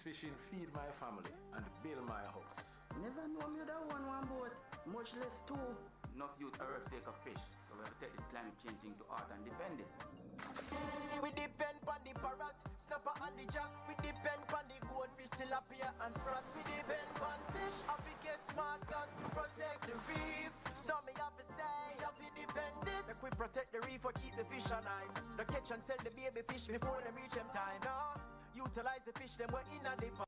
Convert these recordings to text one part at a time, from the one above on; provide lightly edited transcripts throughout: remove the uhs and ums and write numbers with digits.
fishing feed my family and build my house. Never know me that one boat, much less two. Enough youth are sake of fish, so we have to take the climate change thing to heart and defend this. We depend on the parrot, snapper and the jack. We depend on the goldfish, tilapia and sprat. We depend on fish, and we get smart gun to protect the reef. So me have to say, have we depend this. If we protect the reef or keep the fish alive. The catch and sell the baby fish before them reach them time. No, utilize the fish them we're in a the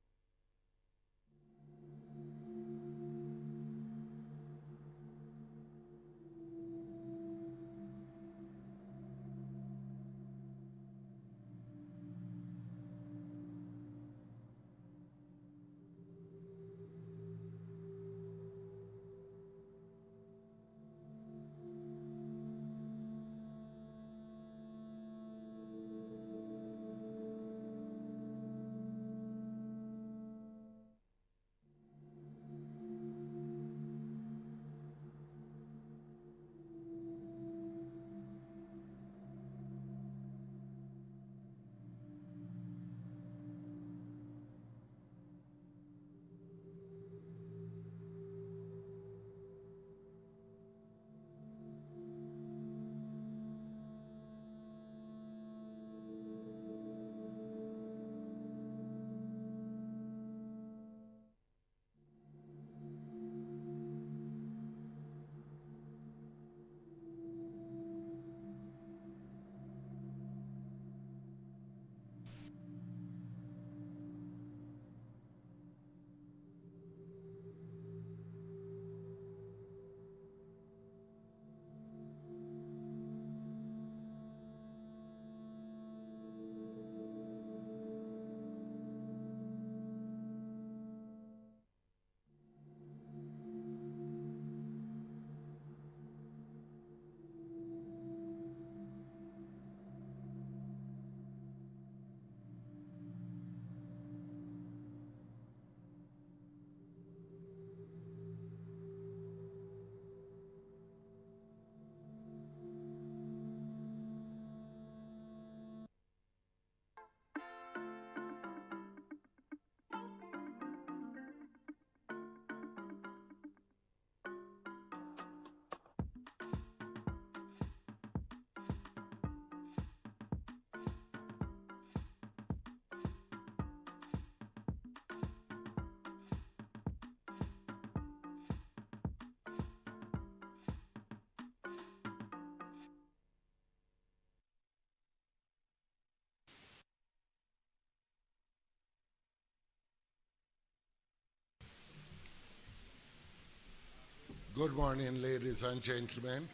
Good morning, ladies and gentlemen.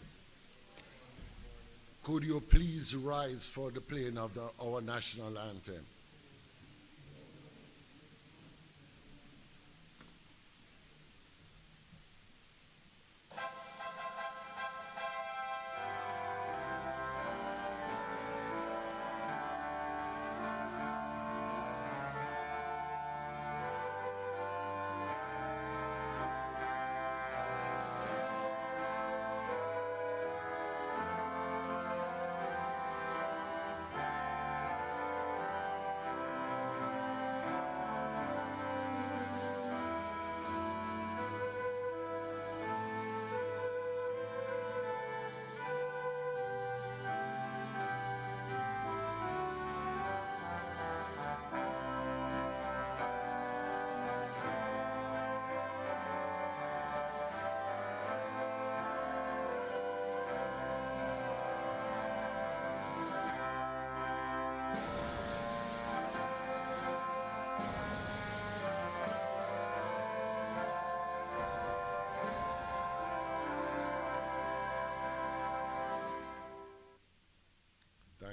Could you please rise for the playing of our national anthem?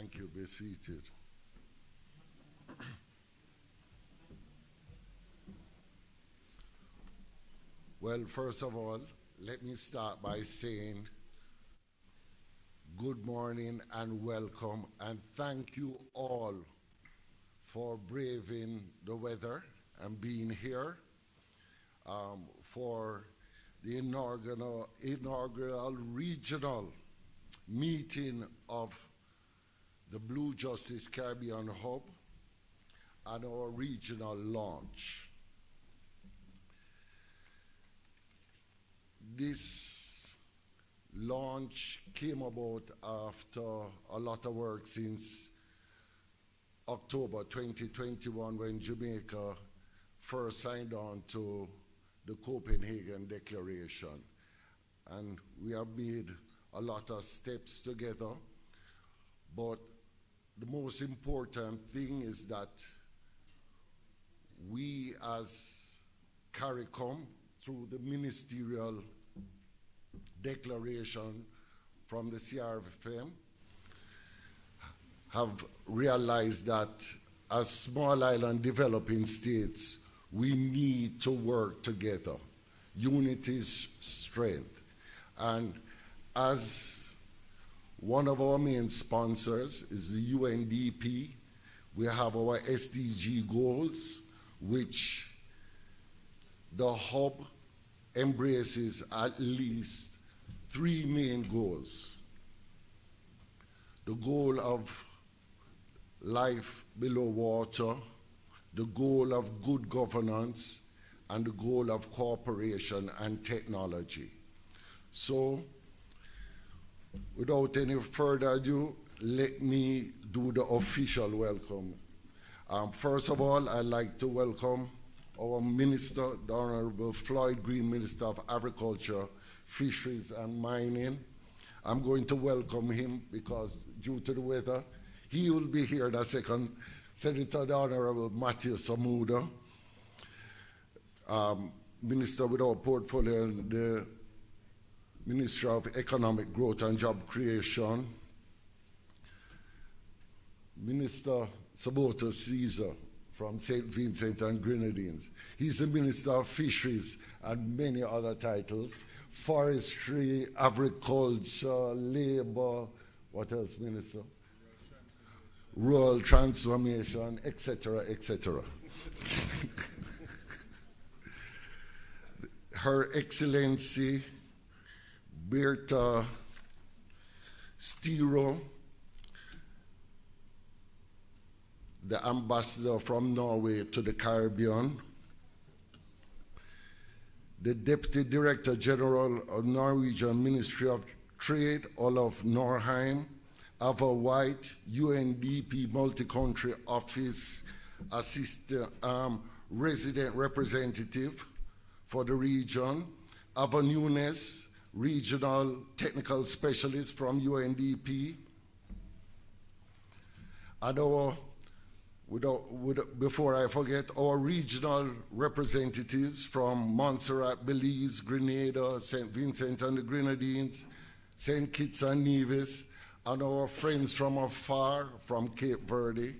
Thank you. Be seated. Well, first of all, let me start by saying good morning and welcome, and thank you all for braving the weather and being here for the inaugural regional meeting of the Blue Justice Caribbean Hub. and our regional launch. This launch came about after a lot of work since October 2021 when Jamaica first signed on to the Copenhagen Declaration. And we have made a lot of steps together, but the most important thing is that we as CARICOM, through the ministerial declaration from the CRFM, have realized that as small island developing states, we need to work together. Unity is strength. And as one of our main sponsors is the UNDP, we have our SDG goals, which the hub embraces at least 3 main goals. The goal of life below water, the goal of good governance, and the goal of cooperation and technology. So, without any further ado, let me do the official welcome. First of all, I'd like to welcome our Minister, the Honorable Floyd Green, Minister of Agriculture, Fisheries and Mining. I'm going to welcome him because due to the weather, he will be here in a second. Senator the Honorable Matthew Samuda, Minister with our portfolio in the Ministry of Economic Growth and Job Creation, Minister Sabota Caesar from St. Vincent and Grenadines. He's the Minister of Fisheries and many other titles, Forestry, Agriculture, Labor, what else, Minister? Rural Transformation, etc., etc. Her Excellency Bertha Stiro, the ambassador from Norway to the Caribbean, the Deputy Director General of Norwegian Ministry of Trade, Olaf Norheim, Ava White, UNDP Multi-Country Office Assistant Resident Representative for the region, Ava Nunes, Regional Technical Specialist from UNDP, and before I forget, our regional representatives from Montserrat, Belize, Grenada, St. Vincent and the Grenadines, St. Kitts and Nevis, and our friends from afar, from Cape Verde.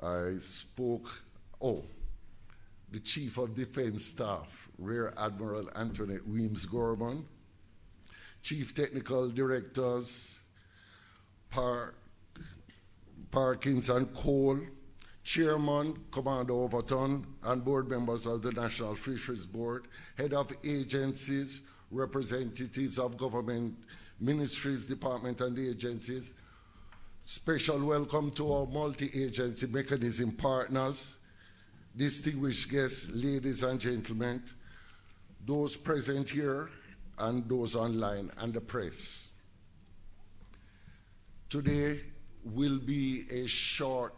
I spoke, the Chief of Defense Staff, Rear Admiral Antoinette Weems-Gorman, Chief Technical Directors, Parkins and Cole, Chairman, Commander Overton, and board members of the National Fisheries Board, head of agencies, representatives of government ministries, departments, and agencies. Special welcome to our multi-agency mechanism partners, distinguished guests, ladies and gentlemen, those present here and those online, and the press. Today will be a short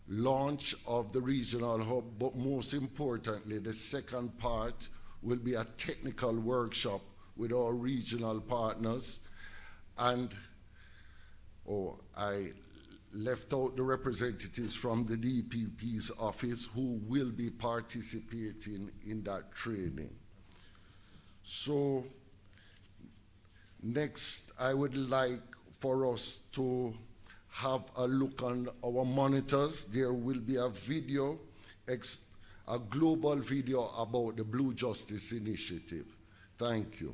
launch of the regional hub, but most importantly, the second part will be a technical workshop with our regional partners. And I left out the representatives from the DPP's office who will be participating in that training. So next, I would like for us to have a look on our monitors. There will be a video, a global video about the Blue Justice Initiative. Thank you.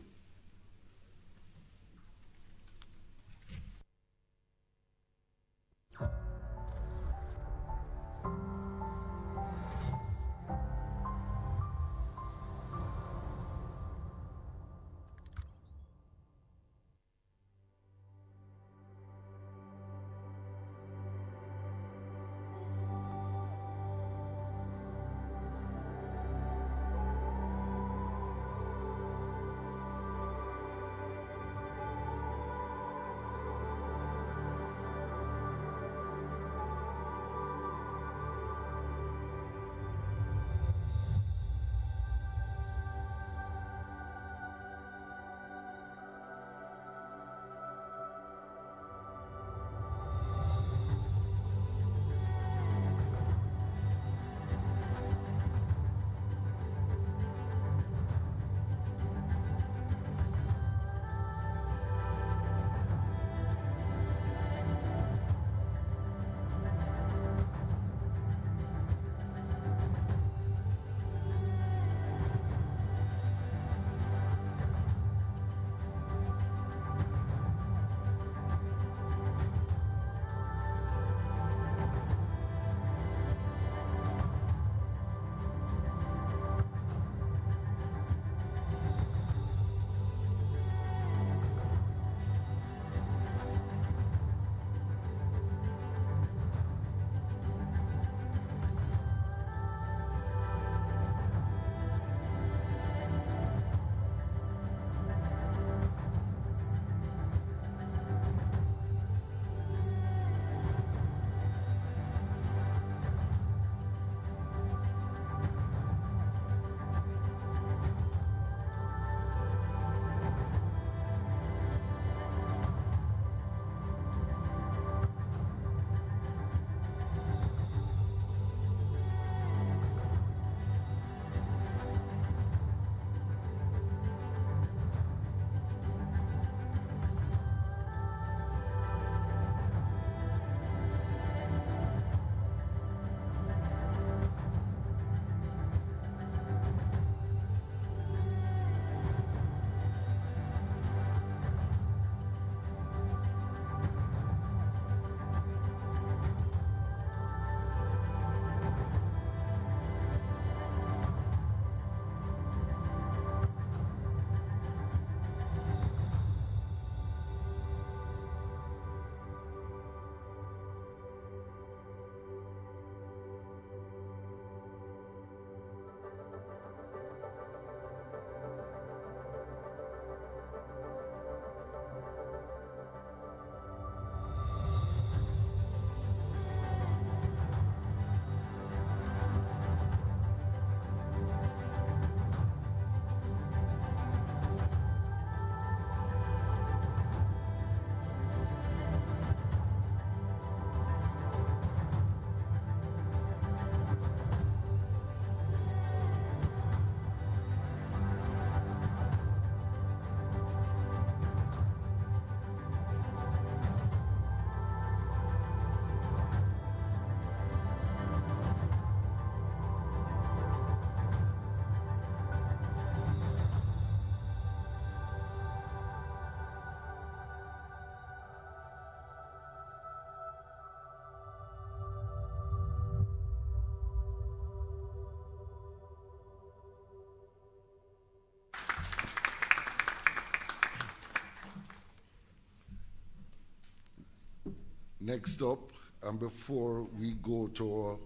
Next up, and before we go to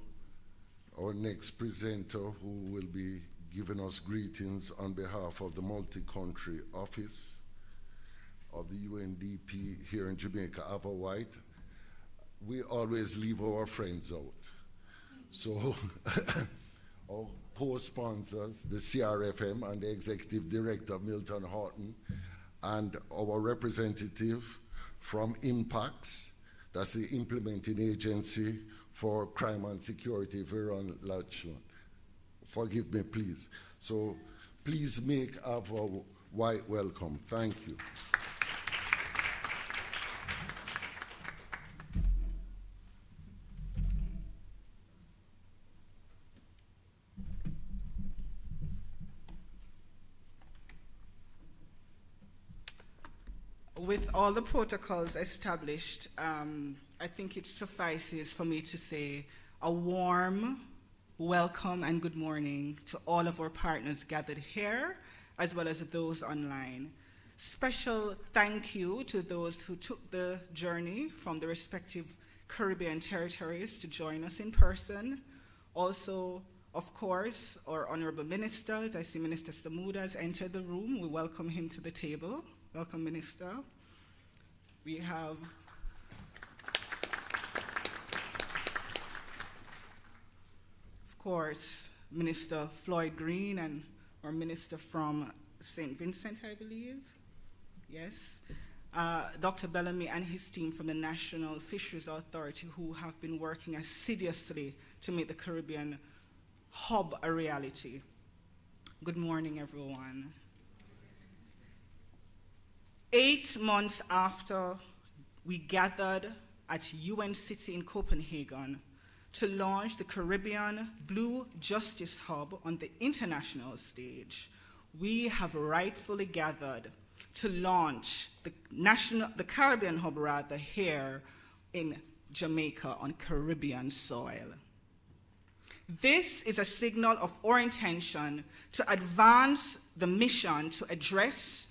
our next presenter, who will be giving us greetings on behalf of the multi-country office of the UNDP here in Jamaica, Ava White, we always leave our friends out. So our co-sponsors, the CRFM and the Executive Director, Milton Horton, and our representative from IMPACTS, that's the implementing agency for crime and security, Veron Lachman. Forgive me, please. So please make Ava White welcome. Thank you. With all the protocols established, I think it suffices for me to say a warm welcome and good morning to all of our partners gathered here, as well as those online. Special thank you to those who took the journey from the respective Caribbean territories to join us in person. Also, of course, our honorable ministers. I see Minister Samuda has entered the room. We welcome him to the table. Welcome, Minister. We have of course, Minister Floyd Green and our minister from St. Vincent, I believe. Yes. Dr. Bellamy and his team from the National Fisheries Authority, who have been working assiduously to make the Caribbean hub a reality. Good morning, everyone. 8 months after we gathered at UN City in Copenhagen to launch the Caribbean Blue Justice Hub on the international stage, we have rightfully gathered to launch the Caribbean Hub here in Jamaica on Caribbean soil. This is a signal of our intention to advance the mission to address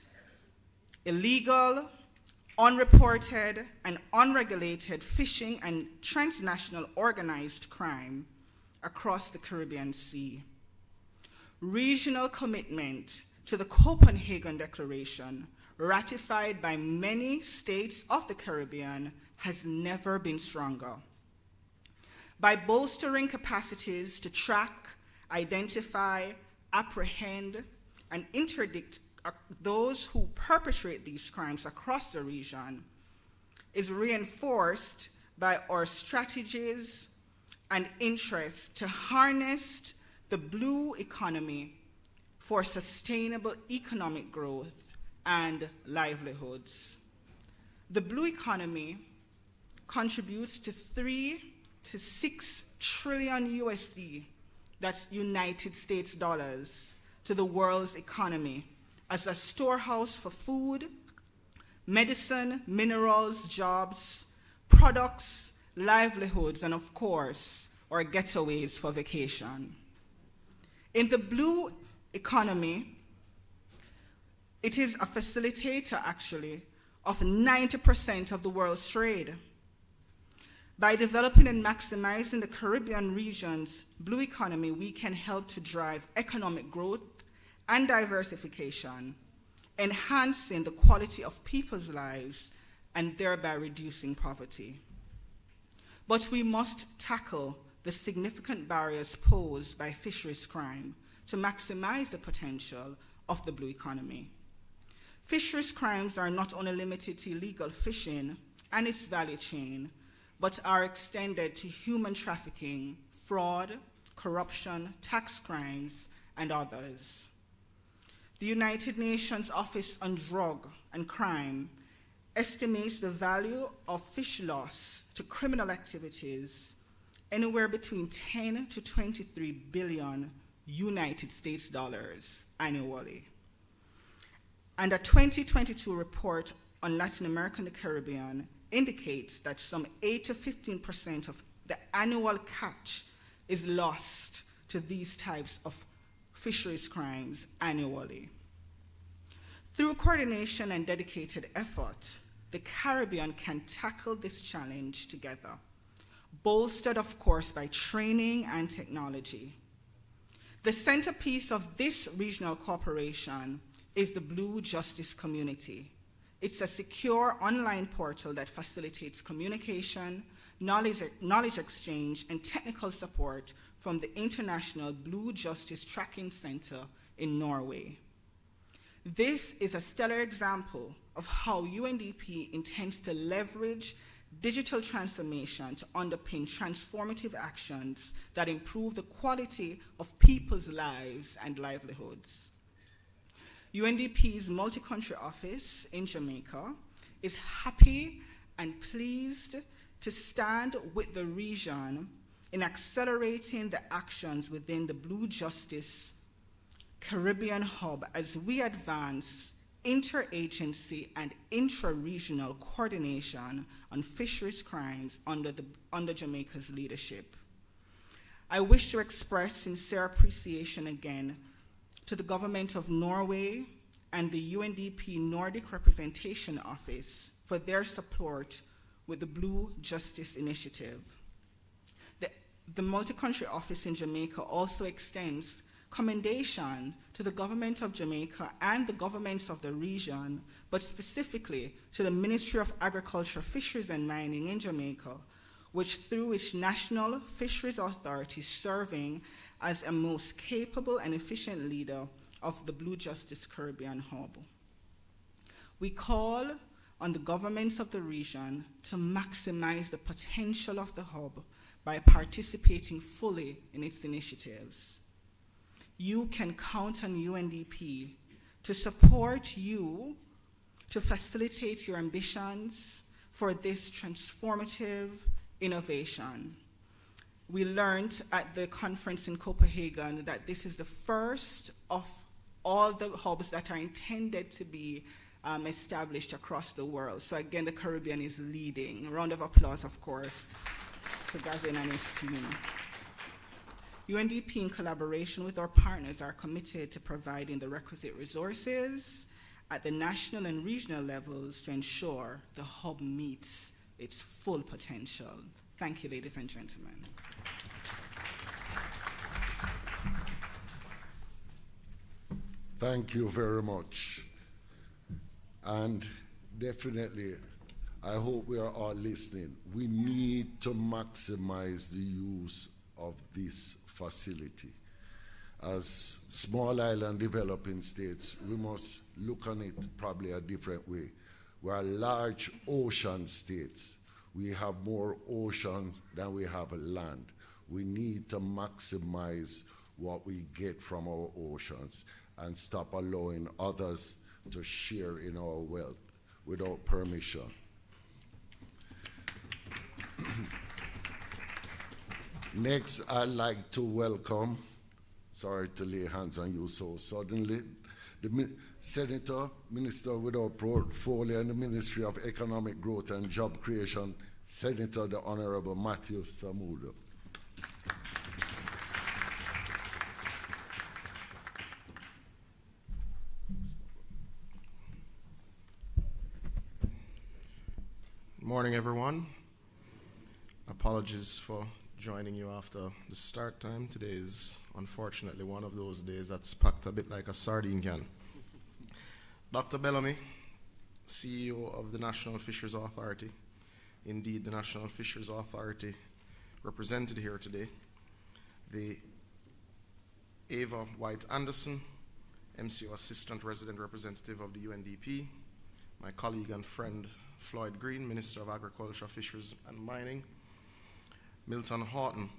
illegal, unreported, and unregulated fishing and transnational organized crime across the Caribbean Sea. Regional commitment to the Copenhagen Declaration, ratified by many states of the Caribbean, has never been stronger. By bolstering capacities to track, identify, apprehend, and interdict those who perpetrate these crimes across the region, is reinforced by our strategies and interests to harness the blue economy for sustainable economic growth and livelihoods. The blue economy contributes to 3 to 6 trillion USD, that's United States dollars, to the world's economy as a storehouse for food, medicine, minerals, jobs, products, livelihoods, and of course, our getaways for vacation. In the blue economy, it is a facilitator, actually, of 90% of the world's trade. By developing and maximizing the Caribbean region's blue economy, we can help to drive economic growth and diversification, enhancing the quality of people's lives and thereby reducing poverty. But we must tackle the significant barriers posed by fisheries crime to maximize the potential of the blue economy. Fisheries crimes are not only limited to illegal fishing and its value chain, but are extended to human trafficking, fraud, corruption, tax crimes, and others. The United Nations Office on Drug and Crime estimates the value of fish loss to criminal activities anywhere between 10 to 23 billion United States dollars annually. And a 2022 report on Latin America and the Caribbean indicates that some 8 to 15% of the annual catch is lost to these types of fisheries crimes annually. Through coordination and dedicated effort, the Caribbean can tackle this challenge together, bolstered, of course, by training and technology. The centerpiece of this regional cooperation is the Blue Justice Community. It's a secure online portal that facilitates communication, knowledge exchange, and technical support from the International Blue Justice Tracking Center in Norway. This is a stellar example of how UNDP intends to leverage digital transformation to underpin transformative actions that improve the quality of people's lives and livelihoods. UNDP's multi-country office in Jamaica is happy and pleased to stand with the region in accelerating the actions within the Blue Justice Caribbean Hub as we advance interagency and intra-regional coordination on fisheries crimes under Jamaica's leadership. I wish to express sincere appreciation again to the Government of Norway and the UNDP Nordic Representation Office for their support with the Blue Justice Initiative. The multi-country office in Jamaica also extends commendation to the government of Jamaica and the governments of the region, but specifically to the Ministry of Agriculture, Fisheries and Mining in Jamaica, which through its National Fisheries Authority serving as a most capable and efficient leader of the Blue Justice Caribbean Hub. We call on the governments of the region to maximize the potential of the hub by participating fully in its initiatives. You can count on UNDP to support you to facilitate your ambitions for this transformative innovation. We learned at the conference in Copenhagen that this is the first of all the hubs that are intended to be established across the world. So again, the Caribbean is leading. A round of applause, of course, to Gavin and his team. UNDP, in collaboration with our partners, are committed to providing the requisite resources at the national and regional levels to ensure the hub meets its full potential. Thank you, ladies and gentlemen. Thank you very much. And definitely, I hope we are all listening. We need to maximize the use of this facility. As small island developing states, we must look on it probably a different way. We are large ocean states. We have more oceans than we have land. We need to maximize what we get from our oceans and stop allowing others to share in our wealth without permission. Next, I'd like to welcome, sorry to lay hands on you so suddenly, the Senator, Minister without Portfolio in the Ministry of Economic Growth and Job Creation, Senator the Honorable Matthew Samudo. Morning, everyone. Apologies for joining you after the start time. Today is unfortunately one of those days that's packed a bit like a sardine can. Dr. Bellamy, CEO of the National Fisheries Authority, indeed the National Fisheries Authority represented here today, the Ava White Anderson, MCO Assistant Resident Representative of the UNDP, my colleague and friend Floyd Green, Minister of Agriculture, Fisheries and Mining, Milton Horton,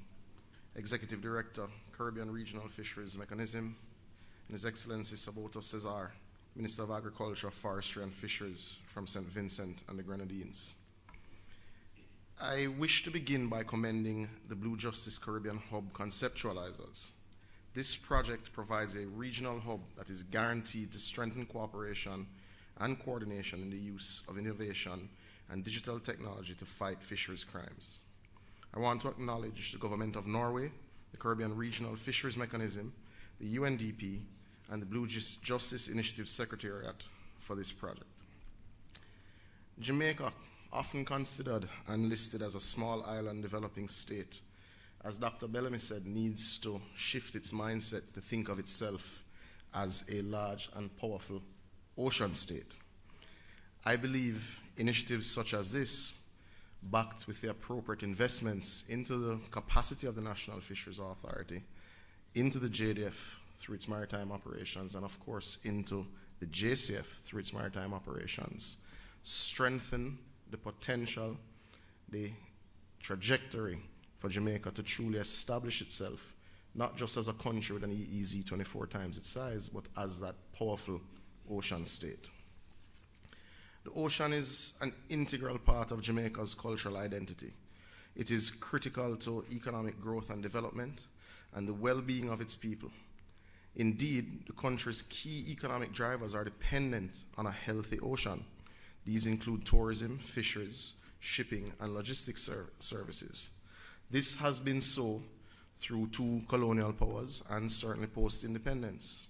Executive Director, Caribbean Regional Fisheries Mechanism, and His Excellency Saboto Cesar, Minister of Agriculture, Forestry and Fisheries from St. Vincent and the Grenadines. I wish to begin by commending the Blue Justice Caribbean Hub conceptualizers. This project provides a regional hub that is guaranteed to strengthen cooperation and coordination in the use of innovation and digital technology to fight fisheries crimes. I want to acknowledge the Government of Norway, the Caribbean Regional Fisheries Mechanism, the UNDP, and the Blue Justice Initiative Secretariat for this project. Jamaica, often considered and listed as a small island developing state, as Dr. Bellamy said, needs to shift its mindset to think of itself as a large and powerful ocean state. I believe initiatives such as this, backed with the appropriate investments into the capacity of the National Fisheries Authority, into the JDF through its maritime operations, and of course into the JCF through its maritime operations, strengthen the potential, the trajectory for Jamaica to truly establish itself, not just as a country with an EEZ 24 times its size, but as that powerful ocean state. The ocean is an integral part of Jamaica's cultural identity. It is critical to economic growth and development and the well-being of its people. Indeed, the country's key economic drivers are dependent on a healthy ocean. These include tourism, fisheries, shipping, and logistics services. This has been so through two colonial powers and certainly post-independence.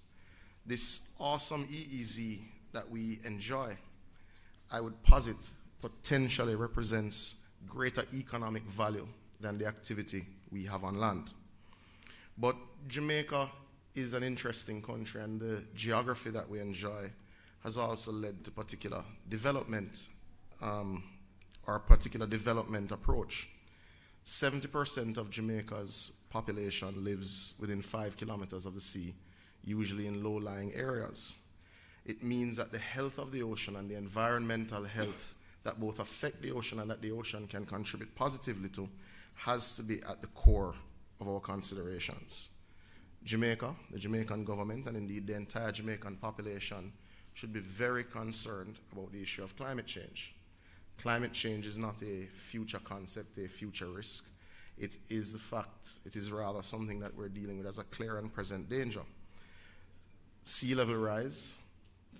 This awesome EEZ that we enjoy, I would posit, potentially represents greater economic value than the activity we have on land. But Jamaica is an interesting country, and the geography that we enjoy has also led to particular development, or particular development approach. 70% of Jamaica's population lives within 5 kilometers of the sea, usually in low-lying areas. It means that the health of the ocean and the environmental health that both affect the ocean and that the ocean can contribute positively to has to be at the core of our considerations. Jamaica, the Jamaican government, and indeed the entire Jamaican population should be very concerned about the issue of climate change. Climate change is not a future concept, a future risk. It is a fact. It is rather something that we're dealing with as a clear and present danger. Sea level rise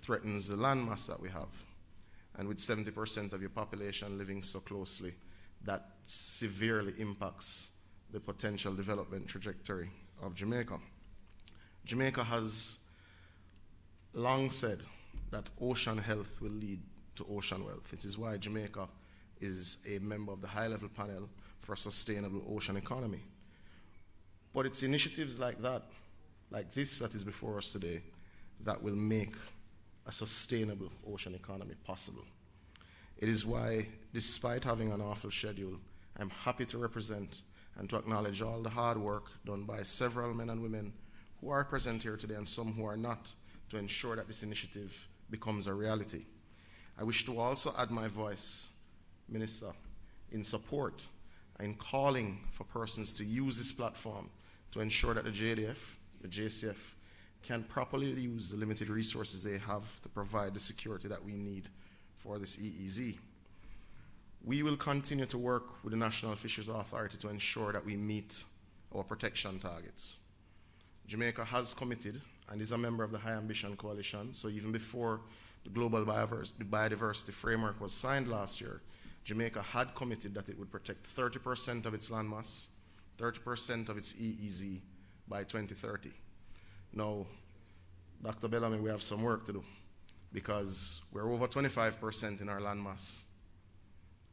threatens the landmass that we have. And with 70% of your population living so closely, that severely impacts the potential development trajectory of Jamaica. Jamaica has long said that ocean health will lead to ocean wealth. It is why Jamaica is a member of the high-level panel for a sustainable ocean economy. But it's initiatives like that, like this that is before us today, that will make a sustainable ocean economy possible. It is why, despite having an awful schedule, I'm happy to represent and to acknowledge all the hard work done by several men and women who are present here today and some who are not, to ensure that this initiative becomes a reality. I wish to also add my voice, Minister, in support and calling for persons to use this platform to ensure that the JDF, the JCF, can properly use the limited resources they have to provide the security that we need for this EEZ. We will continue to work with the National Fisheries Authority to ensure that we meet our protection targets. Jamaica has committed and is a member of the High Ambition Coalition, so even before the Global Biodiversity Framework was signed last year, Jamaica had committed that it would protect 30% of its landmass, 30% of its EEZ by 2030. Now, Dr. Bellamy, we have some work to do because we're over 25% in our landmass,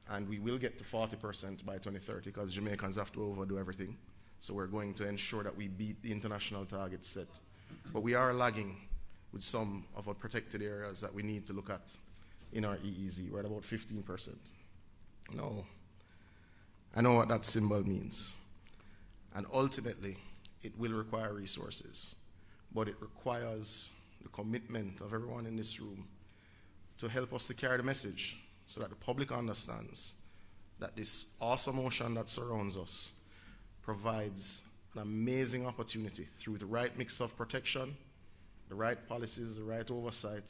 and we will get to 40% by 2030 because Jamaicans have to overdo everything. So we're going to ensure that we beat the international targets set. But we are lagging with some of our protected areas that we need to look at in our EEZ. We're at about 15%. No, I know what that symbol means. And ultimately, it will require resources, but it requires the commitment of everyone in this room to help us to carry the message so that the public understands that this awesome ocean that surrounds us provides an amazing opportunity through the right mix of protection, the right policies, the right oversight,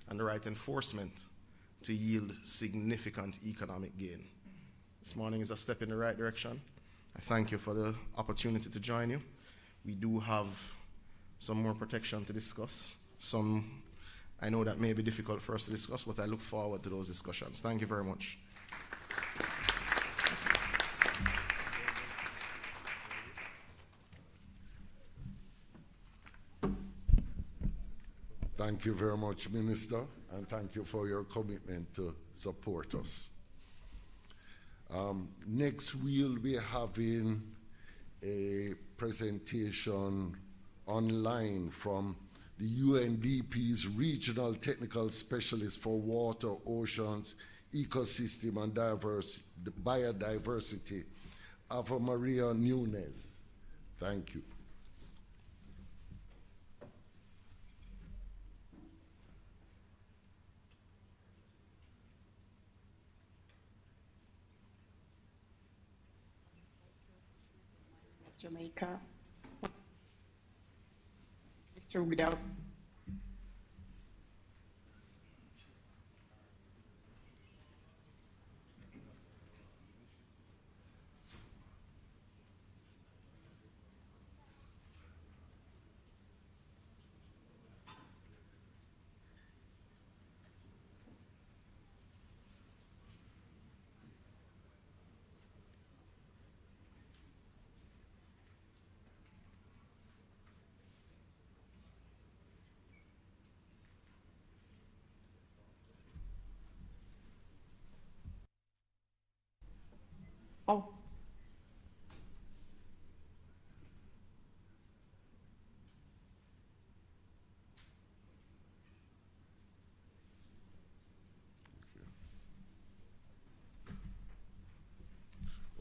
and the right enforcement to yield significant economic gain. This morning is a step in the right direction. I thank you for the opportunity to join you. We do have some more protection to discuss. Some I know that may be difficult for us to discuss, but I look forward to those discussions. Thank you very much. Thank you very much, Minister, and thank you for your commitment to support us. Next, we'll be having a presentation online from the UNDP's Regional Technical Specialist for Water, Oceans, Ecosystem and Biodiversity, Ava Maria Nunes. Thank you. Jamaica. Mr. Without. Oh.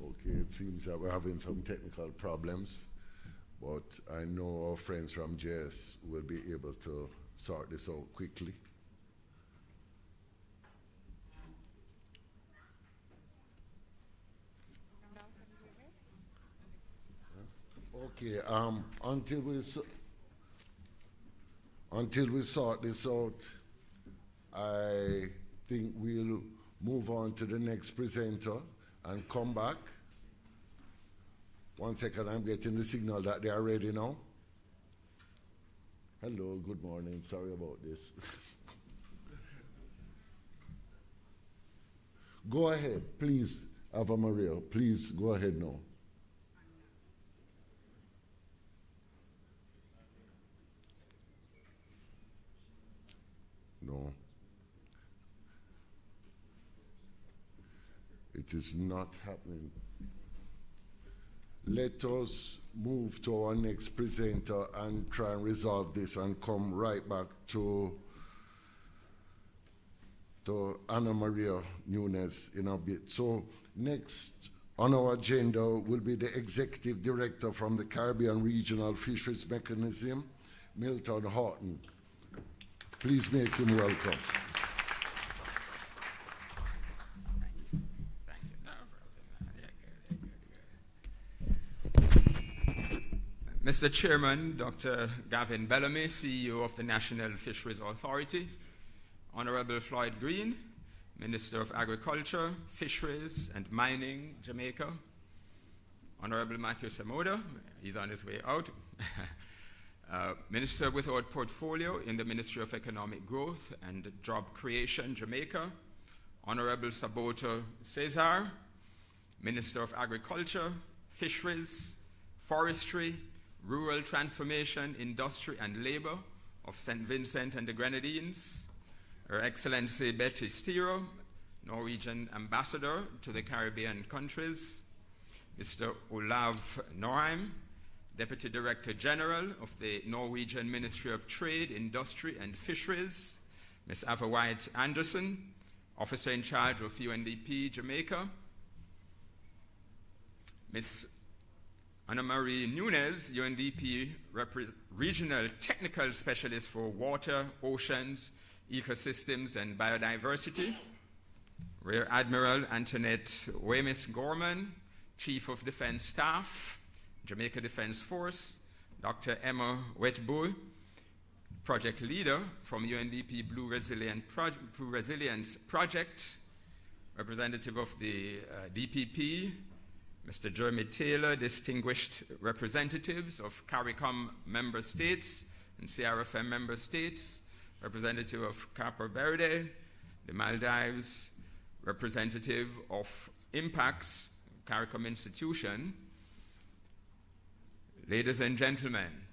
Okay, it seems that we're having some technical problems, but I know our friends from JS will be able to sort this out quickly. Okay, until we sort this out, I think we'll move on to the next presenter and come back. 1 second, I'm getting the signal that they are ready now. Hello, good morning, sorry about this. Go ahead, please, Ava Maria, please go ahead now. No. It is not happening. Let us move to our next presenter and try and resolve this and come right back to Anna Maria Nunes in a bit. So next on our agenda will be the Executive Director from the Caribbean Regional Fisheries Mechanism, Milton Horton. Please make him welcome. Mr. Chairman, Dr. Gavin Bellamy, CEO of the National Fisheries Authority, Honorable Floyd Green, Minister of Agriculture, Fisheries and Mining, Jamaica, Honorable Matthew Samoda, he's on his way out, Minister without portfolio in the Ministry of Economic Growth and Job Creation, Jamaica, Honorable Sabota Cesar, Minister of Agriculture, Fisheries, Forestry, Rural Transformation, Industry and Labor of St. Vincent and the Grenadines, Her Excellency Betty Stiro, Norwegian Ambassador to the Caribbean countries, Mr. Olav Norheim, Deputy Director General of the Norwegian Ministry of Trade, Industry and Fisheries, Ms. Ava White Anderson, Officer in charge of UNDP Jamaica, Ms. Anna Marie Nunes, UNDP Regional Technical Specialist for Water, Oceans, Ecosystems and Biodiversity, Rear Admiral Antoinette Wemis Gorman, Chief of Defense Staff, Jamaica Defense Force, Dr. Emma Wetboe, Project Leader from UNDP Blue Resilience Project, Representative of the DPP, Mr. Jeremy Taylor, distinguished representatives of CARICOM member states and CRFM member states, representative of Cape Verde, the Maldives, representative of Impacts, CARICOM institution. Ladies and gentlemen,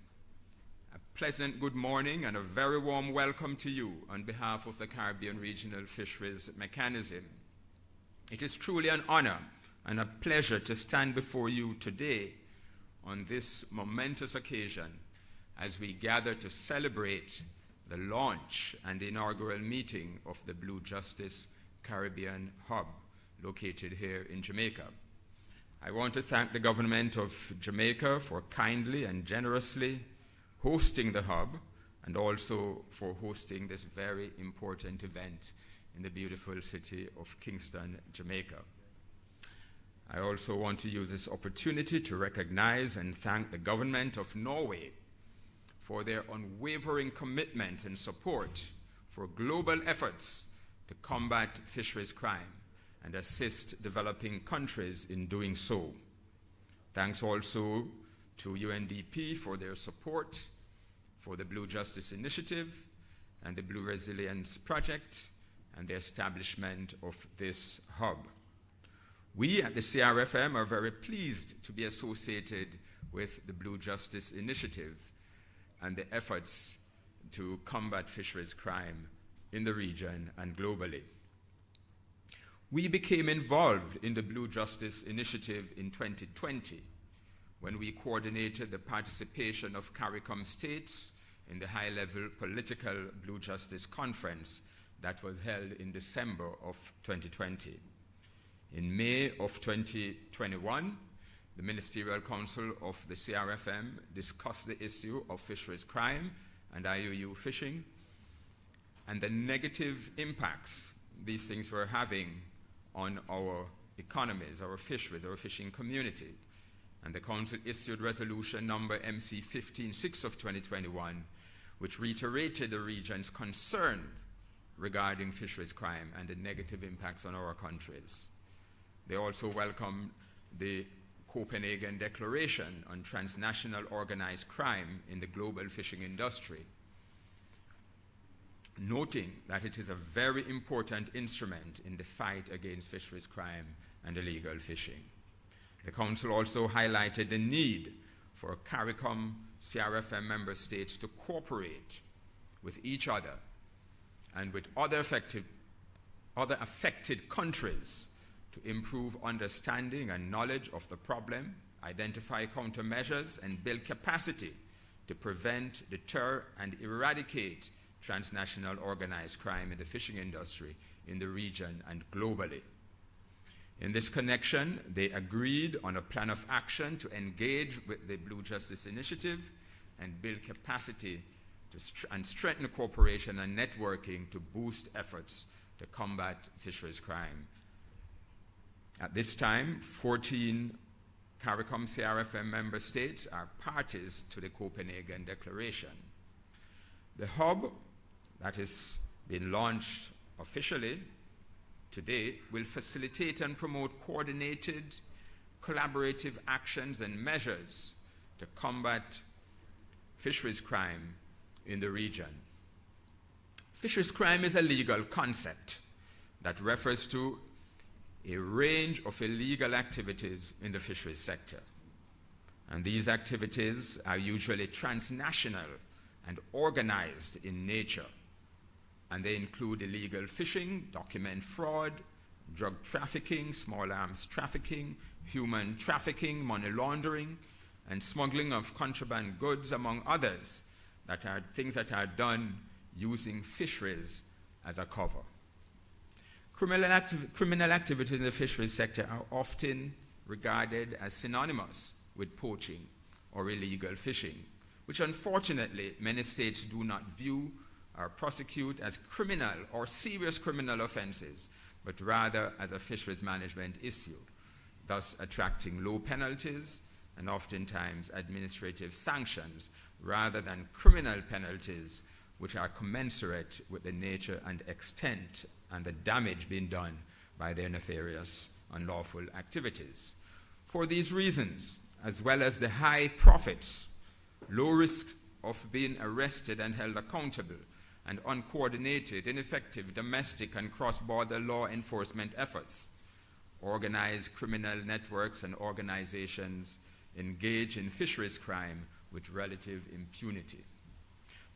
a pleasant good morning and a very warm welcome to you on behalf of the Caribbean Regional Fisheries Mechanism. It is truly an honor and a pleasure to stand before you today on this momentous occasion as we gather to celebrate the launch and inaugural meeting of the Blue Justice Caribbean Hub located here in Jamaica. I want to thank the government of Jamaica for kindly and generously hosting the hub and also for hosting this very important event in the beautiful city of Kingston, Jamaica. I also want to use this opportunity to recognize and thank the government of Norway for their unwavering commitment and support for global efforts to combat fisheries crime and assist developing countries in doing so. Thanks also to UNDP for their support for the Blue Justice Initiative and the Blue Resilience Project and the establishment of this hub. We at the CRFM are very pleased to be associated with the Blue Justice Initiative and the efforts to combat fisheries crime in the region and globally. We became involved in the Blue Justice Initiative in 2020 when we coordinated the participation of CARICOM states in the high-level political Blue Justice Conference that was held in December of 2020. In May of 2021, the Ministerial Council of the CRFM discussed the issue of fisheries crime and IUU fishing and the negative impacts these things were having on our economies, our fisheries, our fishing community. And the Council issued resolution number MC 15/6 of 2021, which reiterated the region's concern regarding fisheries crime and the negative impacts on our countries. They also welcomed the Copenhagen Declaration on Transnational Organized Crime in the Global Fishing Industry, noting that it is a very important instrument in the fight against fisheries crime and illegal fishing. The Council also highlighted the need for CARICOM CRFM member states to cooperate with each other and with other affected countries to improve understanding and knowledge of the problem, identify countermeasures, and build capacity to prevent, deter, and eradicate transnational organized crime in the fishing industry in the region and globally. In this connection, they agreed on a plan of action to engage with the Blue Justice Initiative and build capacity and strengthen cooperation and networking to boost efforts to combat fisheries crime. At this time, 14 CARICOM CRFM member states are parties to the Copenhagen Declaration. The hub that has been launched officially today will facilitate and promote coordinated, collaborative actions and measures to combat fisheries crime in the region. Fisheries crime is a legal concept that refers to a range of illegal activities in the fisheries sector. And these activities are usually transnational and organized in nature. And they include illegal fishing, document fraud, drug trafficking, small arms trafficking, human trafficking, money laundering, and smuggling of contraband goods, among others, that are things that are done using fisheries as a cover. Criminal activities in the fisheries sector are often regarded as synonymous with poaching or illegal fishing, which unfortunately many states do not view or prosecute as criminal or serious criminal offenses, but rather as a fisheries management issue, thus attracting low penalties and oftentimes administrative sanctions rather than criminal penalties, which are commensurate with the nature and extent and the damage being done by their nefarious, unlawful activities. For these reasons, as well as the high profits, low risk of being arrested and held accountable, and uncoordinated, ineffective domestic and cross-border law enforcement efforts, organized criminal networks and organizations engage in fisheries crime with relative impunity.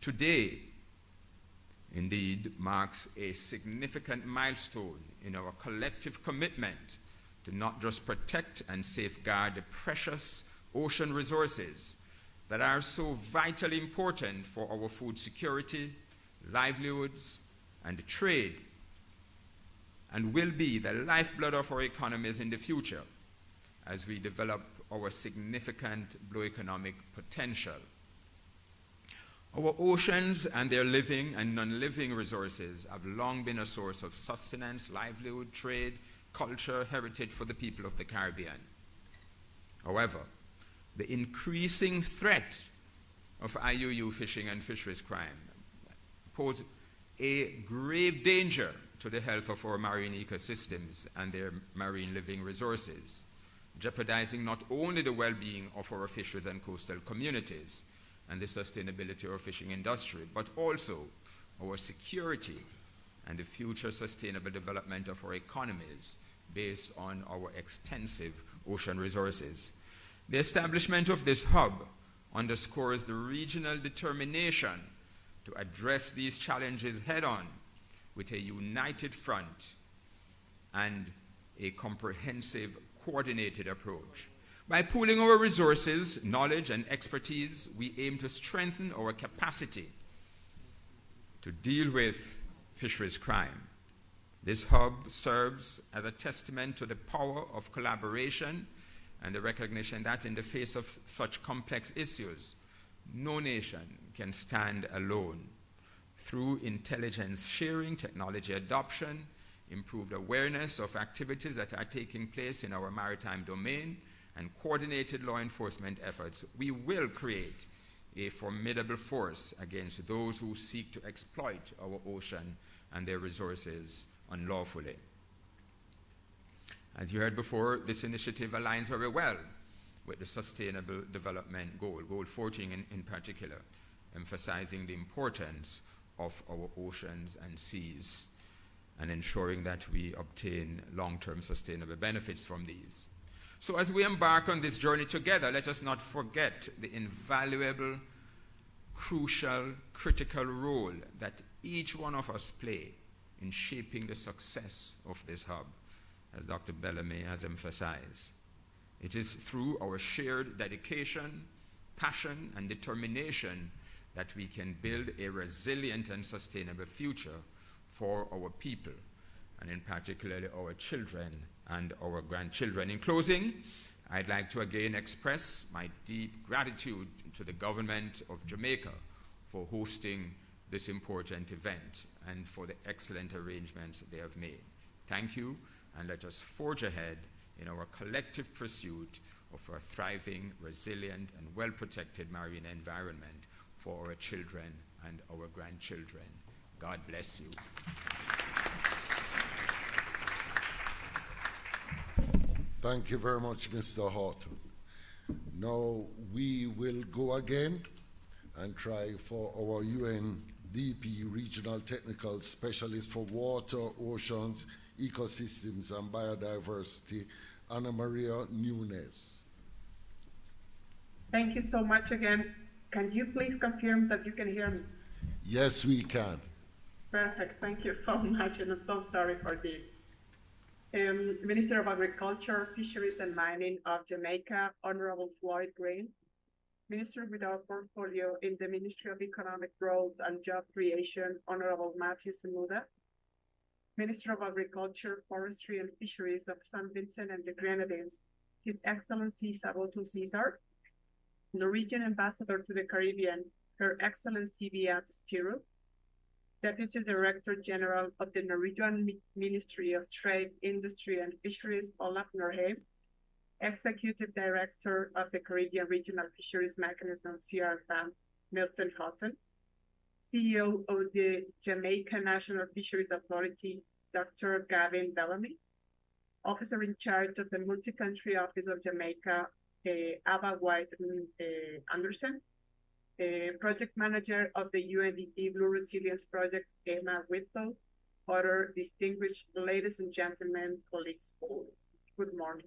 Today, indeed, marks a significant milestone in our collective commitment to not just protect and safeguard the precious ocean resources that are so vitally important for our food security, livelihoods, and trade, and will be the lifeblood of our economies in the future as we develop our significant blue economic potential. Our oceans and their living and non-living resources have long been a source of sustenance, livelihood, trade, culture, heritage for the people of the Caribbean. However, the increasing threat of IUU fishing and fisheries crime pose a grave danger to the health of our marine ecosystems and their marine living resources, jeopardizing not only the well-being of our fisheries and coastal communities and the sustainability of our fishing industry, but also our security and the future sustainable development of our economies based on our extensive ocean resources. The establishment of this hub underscores the regional determination to address these challenges head-on with a united front and a comprehensive, coordinated approach. By pooling our resources, knowledge, and expertise, we aim to strengthen our capacity to deal with fisheries crime. This hub serves as a testament to the power of collaboration and the recognition that in the face of such complex issues, no nation can stand alone. Through intelligence sharing, technology adoption, improved awareness of activities that are taking place in our maritime domain, and coordinated law enforcement efforts, we will create a formidable force against those who seek to exploit our ocean and their resources unlawfully. As you heard before, this initiative aligns very well with the Sustainable Development Goal, Goal 14 in particular, emphasizing the importance of our oceans and seas and ensuring that we obtain long-term sustainable benefits from these. So as we embark on this journey together, let us not forget the invaluable, crucial, critical role that each one of us play in shaping the success of this hub, as Dr. Bellamy has emphasized. It is through our shared dedication, passion, and determination that we can build a resilient and sustainable future for our people, and in particular our children and our grandchildren. In closing, I'd like to again express my deep gratitude to the government of Jamaica for hosting this important event and for the excellent arrangements they have made. Thank you, and let us forge ahead in our collective pursuit of a thriving, resilient, and well-protected marine environment for our children and our grandchildren. God bless you. Thank you very much, Mr. Horton. Now we will go again and try for our UNDP Regional Technical Specialist for Water, Oceans, Ecosystems and Biodiversity, Ana Maria Nunes. Thank you so much again. Can you please confirm that you can hear me? Yes, we can. Perfect. Thank you so much, and I'm so sorry for this. Minister of Agriculture, Fisheries and Mining of Jamaica, Honorable Floyd Green. Minister with our portfolio in the Ministry of Economic Growth and Job Creation, Honorable Matthew Samuda. Minister of Agriculture, Forestry and Fisheries of St. Vincent and the Grenadines, His Excellency Sabotu Cesar. Norwegian Ambassador to the Caribbean, Her Excellency Beat Stiru. Deputy Director General of the Norwegian Ministry of Trade, Industry and Fisheries, Olaf Norheim. Executive Director of the Caribbean Regional Fisheries Mechanism, CRFAM, Milton Houghton. CEO of the Jamaica National Fisheries Authority, Dr. Gavin Bellamy. Officer in charge of the Multi-Country Office of Jamaica, Ava White Anderson. Project Manager of the UNDP Blue Resilience Project, Emma Whitlow. Other distinguished ladies and gentlemen, colleagues, all. Good morning.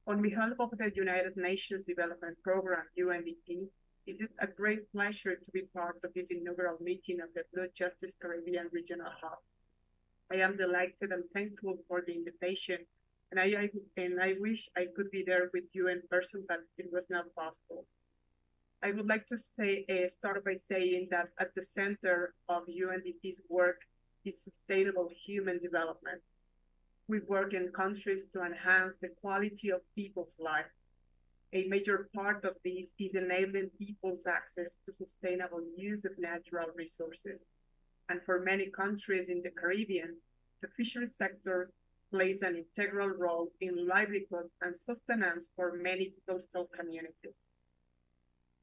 On behalf of the United Nations Development Program, UNDP, It is a great pleasure to be part of this inaugural meeting of the Blue Justice Caribbean Regional Hub. I am delighted and thankful for the invitation, and I wish I could be there with you in person, but it was not possible. I would like to start by saying that at the center of UNDP's work is sustainable human development. We work in countries to enhance the quality of people's life. A major part of this is enabling people's access to sustainable use of natural resources. And for many countries in the Caribbean, the fisheries sector plays an integral role in livelihood and sustenance for many coastal communities.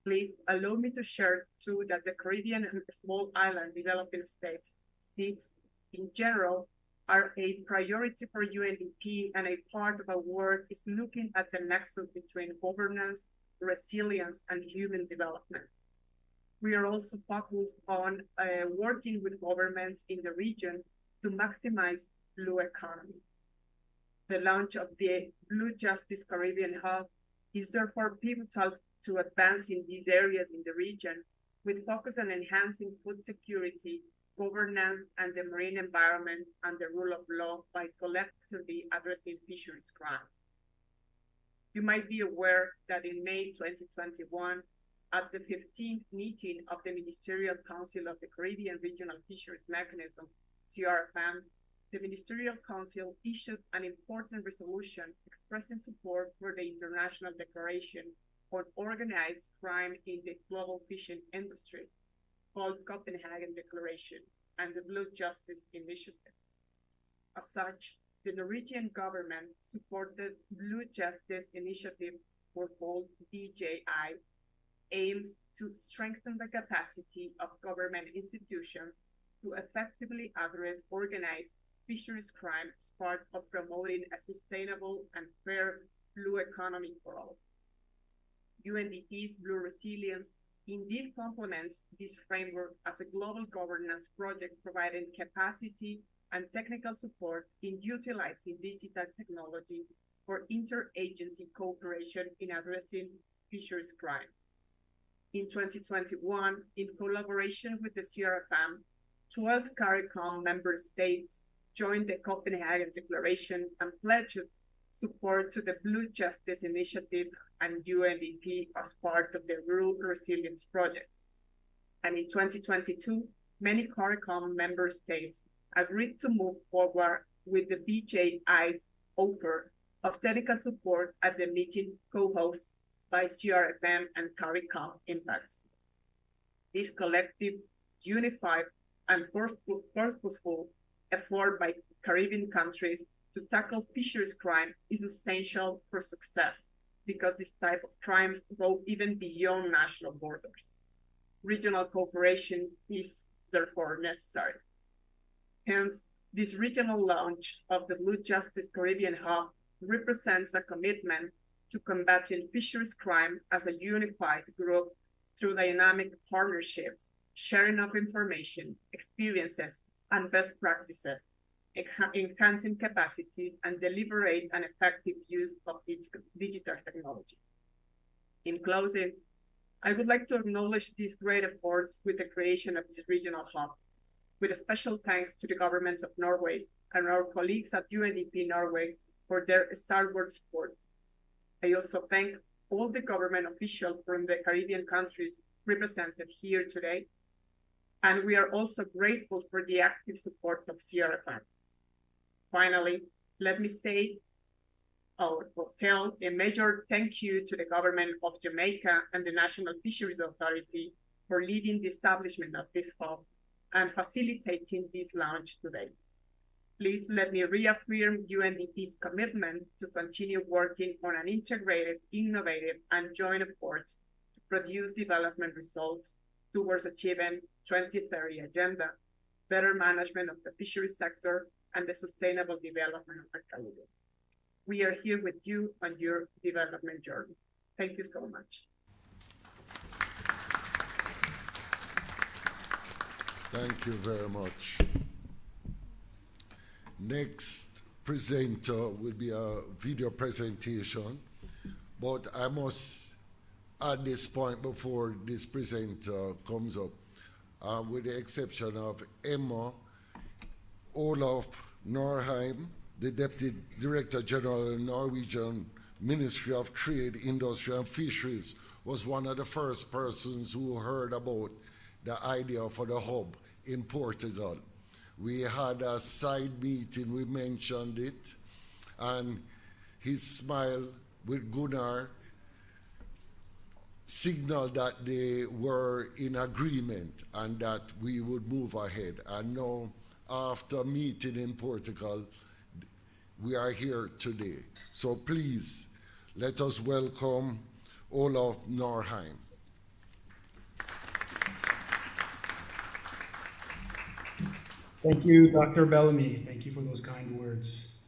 Please allow me to share too that the Caribbean and small island developing states, SIDS, in general, are a priority for UNDP, and a part of our work is looking at the nexus between governance, resilience, and human development. We are also focused on working with governments in the region to maximize blue economy. The launch of the Blue Justice Caribbean Hub is therefore pivotal to advancing these areas in the region, with focus on enhancing food security, governance, and the marine environment and the rule of law by collectively addressing fisheries crime. You might be aware that in May 2021, at the 15th meeting of the Ministerial Council of the Caribbean Regional Fisheries Mechanism, CRFM, the Ministerial Council issued an important resolution expressing support for the International Declaration on Organized Crime in the Global Fishing Industry, called Copenhagen Declaration, and the Blue Justice Initiative. As such, the Norwegian government supported Blue Justice Initiative, or called DJI, aims to strengthen the capacity of government institutions to effectively address organized fisheries crime as part of promoting a sustainable and fair blue economy for all. UNDP's Blue Resilience indeed complements this framework as a global governance project providing capacity and technical support in utilizing digital technology for interagency cooperation in addressing fisheries crime. In 2021, in collaboration with the CRFM, 12 CARICOM member states joined the Copenhagen Declaration and pledged support to the Blue Justice Initiative and UNDP as part of the Rural Resilience Project. And in 2022, many CARICOM member states agreed to move forward with the BJI's offer of technical support at the meeting co-hosted by CRFM and CARICOM Impacts. This collective, unified, and purposeful effort by Caribbean countries to tackle fisheries crime is essential for success, because this type of crimes go even beyond national borders. Regional cooperation is therefore necessary. Hence, this regional launch of the Blue Justice Caribbean Hub represents a commitment to combating fisheries crime as a unified group through dynamic partnerships, sharing of information, experiences, and best practices, enhancing capacities, and deliberate and effective use of digital technology. In closing, I would like to acknowledge these great efforts with the creation of this regional hub, with a special thanks to the governments of Norway and our colleagues at UNDP Norway for their stalwart support. I also thank all the government officials from the Caribbean countries represented here today, and we are also grateful for the active support of CRFM. Finally, let me say or tell a major thank you to the government of Jamaica and the National Fisheries Authority for leading the establishment of this hub and facilitating this launch today. Please let me reaffirm UNDP's commitment to continue working on an integrated, innovative, and joint effort to produce development results towards achieving 2030 agenda, better management of the fisheries sector, and the sustainable development of the Caribbean. We are here with you on your development journey. Thank you so much. Thank you very much. Next presenter will be a video presentation, but I must at this point before this presenter comes up, with the exception of Emma, Olaf Norheim, the Deputy Director General of the Norwegian Ministry of Trade, Industry and Fisheries, was one of the first persons who heard about the idea for the hub in Portugal. We had a side meeting, we mentioned it, and his smile with Gunnar signaled that they were in agreement and that we would move ahead. And now, after meeting in Portugal, we are here today. So please, let us welcome Olaf Norheim. Thank you, Dr. Bellamy. Thank you for those kind words.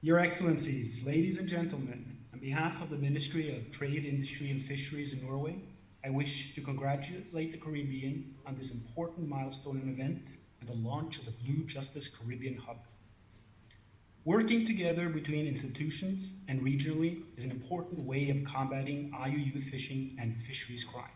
Your Excellencies, ladies and gentlemen, on behalf of the Ministry of Trade, Industry and Fisheries in Norway, I wish to congratulate the Caribbean on this important milestone and event and the launch of the Blue Justice Caribbean Hub. Working together between institutions and regionally is an important way of combating IUU fishing and fisheries crime.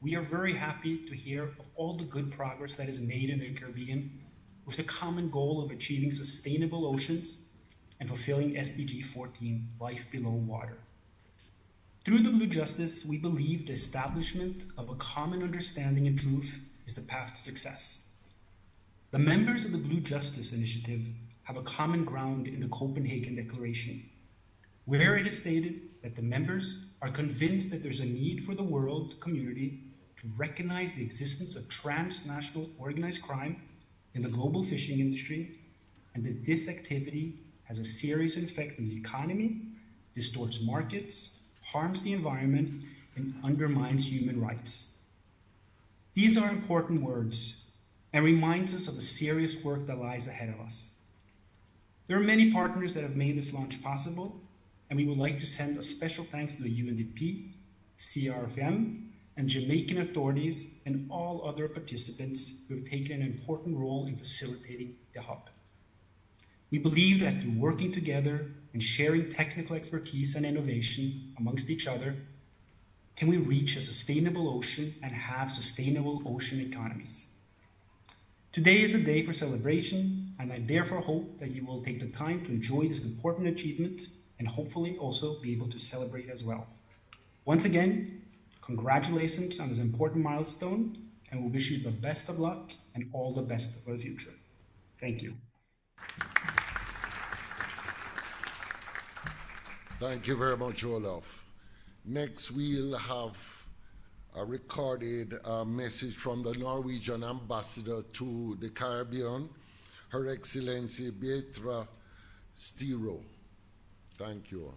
We are very happy to hear of all the good progress that is made in the Caribbean with the common goal of achieving sustainable oceans and fulfilling SDG 14, Life Below Water. Through the Blue Justice, we believe the establishment of a common understanding and truth is the path to success. The members of the Blue Justice Initiative have a common ground in the Copenhagen Declaration, where it is stated that the members are convinced that there's a need for the world community to recognize the existence of transnational organized crime in the global fishing industry, and that this activity has a serious effect on the economy, distorts markets, harms the environment, and undermines human rights. These are important words and reminds us of the serious work that lies ahead of us. There are many partners that have made this launch possible, and we would like to send a special thanks to the UNDP, CRFM, and Jamaican authorities and all other participants who have taken an important role in facilitating the hub. We believe that through working together and sharing technical expertise and innovation amongst each other, can we reach a sustainable ocean and have sustainable ocean economies. Today is a day for celebration, and I therefore hope that you will take the time to enjoy this important achievement and hopefully also be able to celebrate as well. Once again, congratulations on this important milestone, and we wish you the best of luck and all the best for the future. Thank you. Thank you very much, Olaf. Next, we'll have a recorded message from the Norwegian ambassador to the Caribbean, Her Excellency Beatra Stiro. Thank you.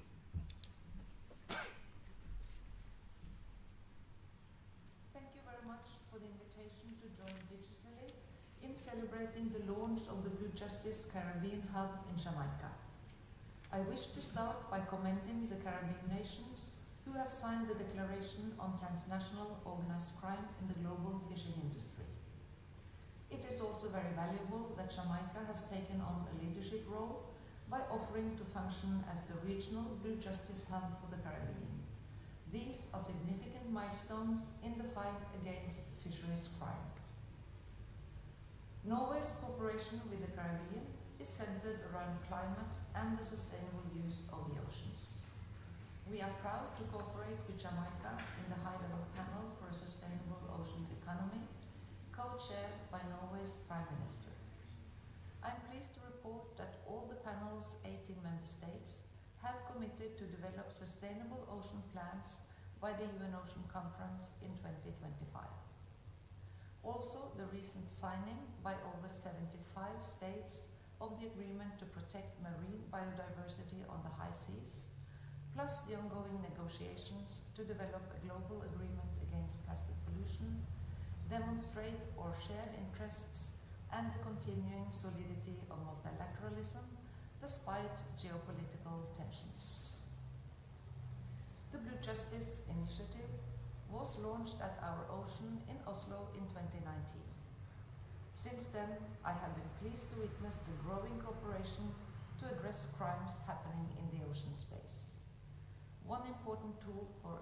Thank you very much for the invitation to join digitally in celebrating the launch of the Blue Justice Caribbean Hub in Jamaica. I wish to start by commending the Caribbean nations who have signed the Declaration on Transnational Organized Crime in the Global Fishing Industry. It is also very valuable that Jamaica has taken on a leadership role by offering to function as the regional Blue Justice Hub for the Caribbean. These are significant milestones in the fight against fisheries crime. Norway's cooperation with the Caribbean is centered around climate and the sustainable use of the oceans. We are proud to cooperate with Jamaica in the high-level panel for a sustainable ocean economy, co-chaired by Norway's Prime Minister. I'm pleased to report that all the panel's 18 member states have committed to develop sustainable ocean plans by the UN Ocean Conference in 2025. Also, the recent signing by over 75 states of the agreement to protect marine biodiversity on the high seas, plus the ongoing negotiations to develop a global agreement against plastic pollution, demonstrate our shared interests and the continuing solidity of multilateralism despite geopolitical tensions. The Blue Justice Initiative was launched at our ocean in Oslo in 2019. Since then, I have been pleased to witness the growing cooperation to address crimes happening in the ocean space. One important tool for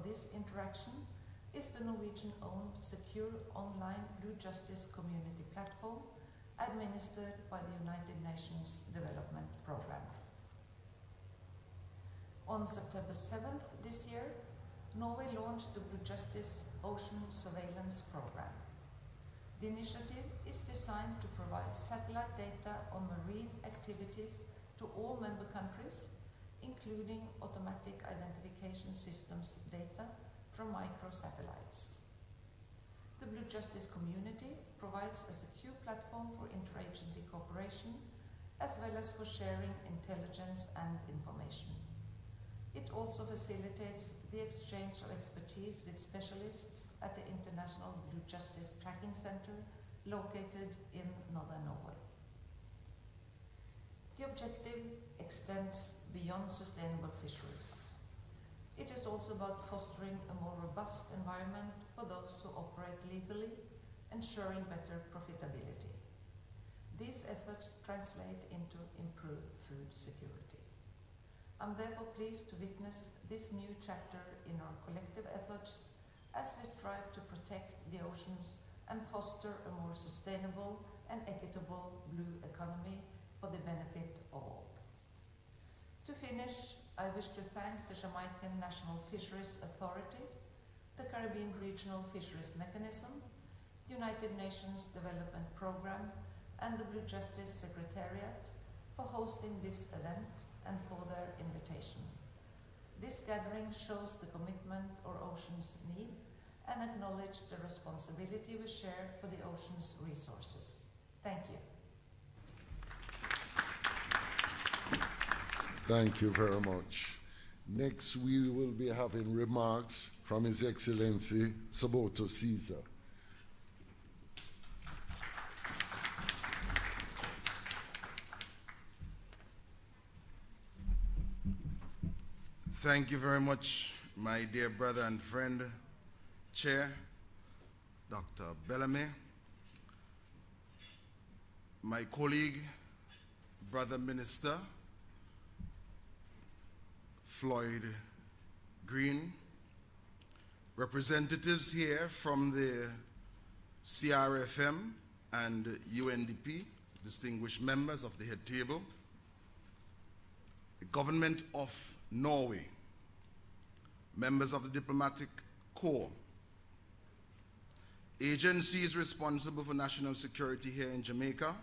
this interaction is the Norwegian-owned secure online Blue Justice community platform administered by the United Nations Development Programme. On September 7th this year, Norway launched the Blue Justice Ocean Surveillance Programme. The initiative is designed to provide satellite data on marine activities to all member countries, including automatic identification systems data from microsatellites. The Blue Justice community provides a secure platform for interagency cooperation, as well as for sharing intelligence and information. It also facilitates the exchange of expertise with specialists at the International Blue Justice Tracking Center located in northern Norway. The objective extends beyond sustainable fisheries. It is also about fostering a more robust environment for those who operate legally, ensuring better profitability. These efforts translate into improved food security. I'm therefore pleased to witness this new chapter in our collective efforts as we strive to protect the oceans and foster a more sustainable and equitable blue economy for the benefit of all. To finish, I wish to thank the Jamaican National Fisheries Authority, the Caribbean Regional Fisheries Mechanism, the United Nations Development Programme, and the Blue Justice Secretariat for hosting this event and for their invitation. This gathering shows the commitment our oceans need and acknowledge the responsibility we share for the ocean's resources. Thank you. Thank you very much. Next, we will be having remarks from His Excellency Saboto Caesar. Thank you very much, my dear brother and friend, Chair, Dr. Bellamy, my colleague, Brother Minister, Floyd Green, representatives here from the CRFM and UNDP, distinguished members of the head table, the Government of Norway, members of the Diplomatic Corps, agencies responsible for national security here in Jamaica,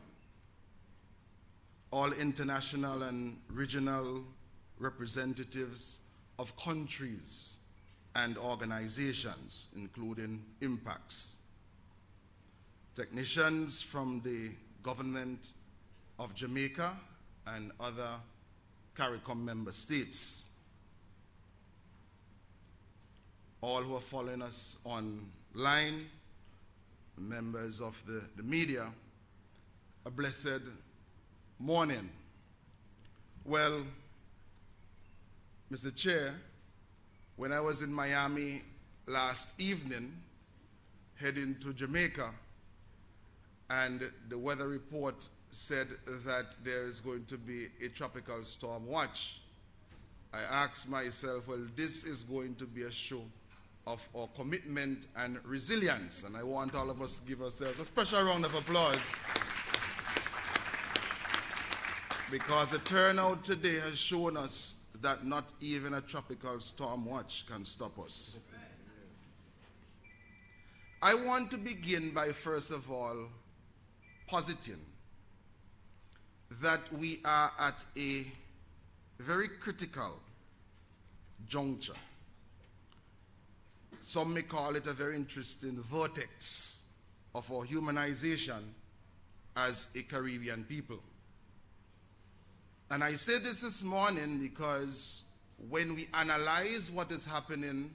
all international and regional representatives of countries and organizations, including impacts, technicians from the Government of Jamaica and other CARICOM member states, all who are following us online, members of the media, a blessed morning. Well, Mr. Chair, when I was in Miami last evening, heading to Jamaica, and the weather report said that there is going to be a tropical storm watch, I asked myself, well, this is going to be a show of our commitment and resilience, and I want all of us to give ourselves a special round of applause, because the turnout today has shown us that not even a tropical storm watch can stop us. I want to begin by, first of all, positing that we are at a very critical juncture. Some may call it a very interesting vortex of our humanization as a Caribbean people. And I say this morning because when we analyze what is happening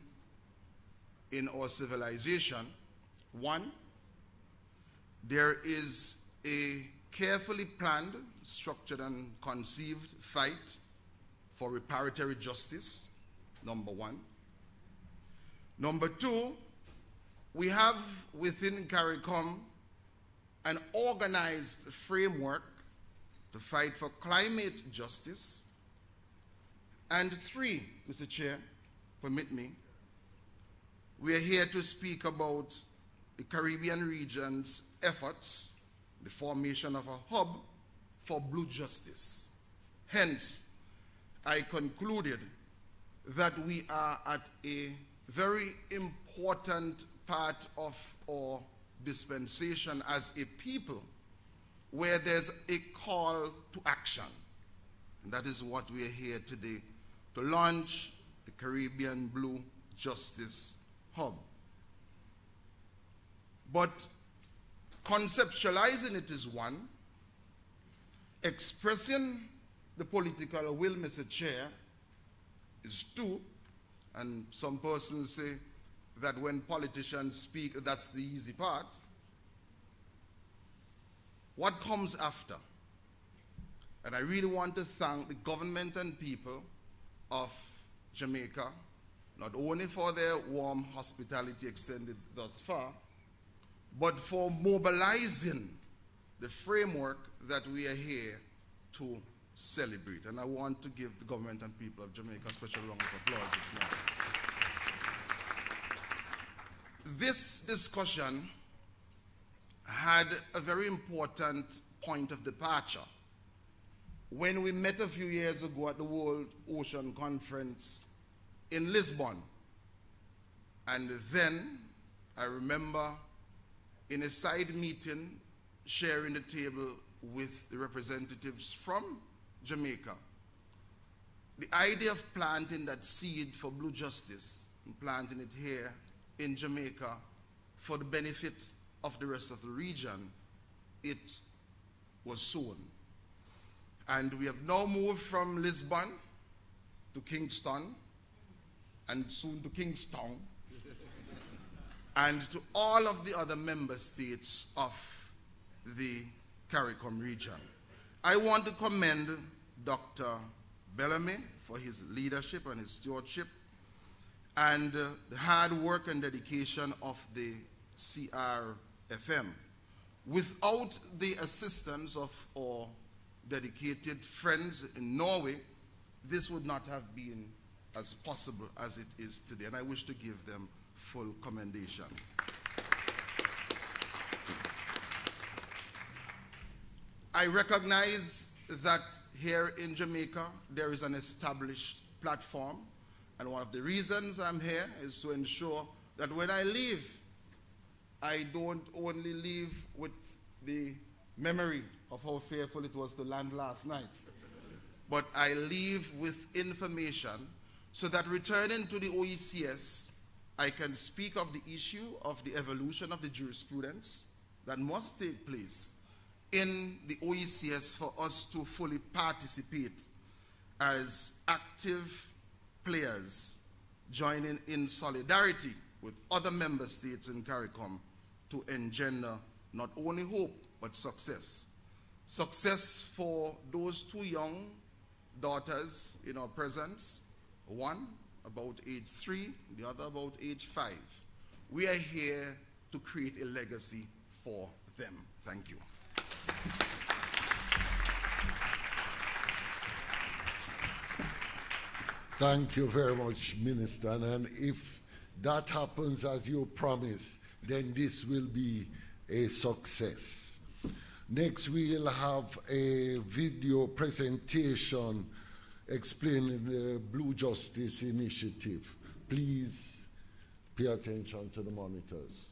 in our civilization, one, there is a carefully planned, structured, and conceived fight for reparatory justice, number one. Number two, we have within CARICOM an organized framework to fight for climate justice. And 3, Mr. Chair, permit me, we are here to speak about the Caribbean region's efforts, the formation of a hub for blue justice. Hence, I concluded that we are at a very important part of our dispensation as a people where there's a call to action. And that is what we are here today, to launch the Caribbean Blue Justice Hub. But conceptualizing it is one, expressing the political will, Mr. Chair, is 2, and some persons say that when politicians speak, that's the easy part. What comes after? And I really want to thank the government and people of Jamaica, not only for their warm hospitality extended thus far, but for mobilizing the framework that we are here to celebrate. And I want to give the government and people of Jamaica a special round of applause this morning. This discussion had a very important point of departure. When we met a few years ago at the World Ocean Conference in Lisbon, and then I remember in a side meeting sharing the table with the representatives from Jamaica, the idea of planting that seed for blue justice and planting it here in Jamaica for the benefit of the rest of the region, it was sown. And we have now moved from Lisbon to Kingston, and soon to Kingstown, and to all of the other member states of the CARICOM region. I want to commend Dr. Bellamy for his leadership and his stewardship, and the hard work and dedication of the CRFM. Without the assistance of our dedicated friends in Norway, this would not have been as possible as it is today, and I wish to give them full commendation. I recognize that here in Jamaica there is an established platform, and one of the reasons I'm here is to ensure that when I leave, I don't only leave with the memory of how fearful it was to land last night, but I leave with information so that returning to the OECS, I can speak of the issue of the evolution of the jurisprudence that must take place in the OECS for us to fully participate as active players, joining in solidarity with other member states in CARICOM to engender not only hope, but success. Success for those 2 young daughters in our presence, one about age 3, the other about age 5. We are here to create a legacy for them. Thank you. Thank you very much, Minister. And if that happens as you promised, then this will be a success. Next, we'll have a video presentation explaining the Blue Justice Initiative. Please pay attention to the monitors.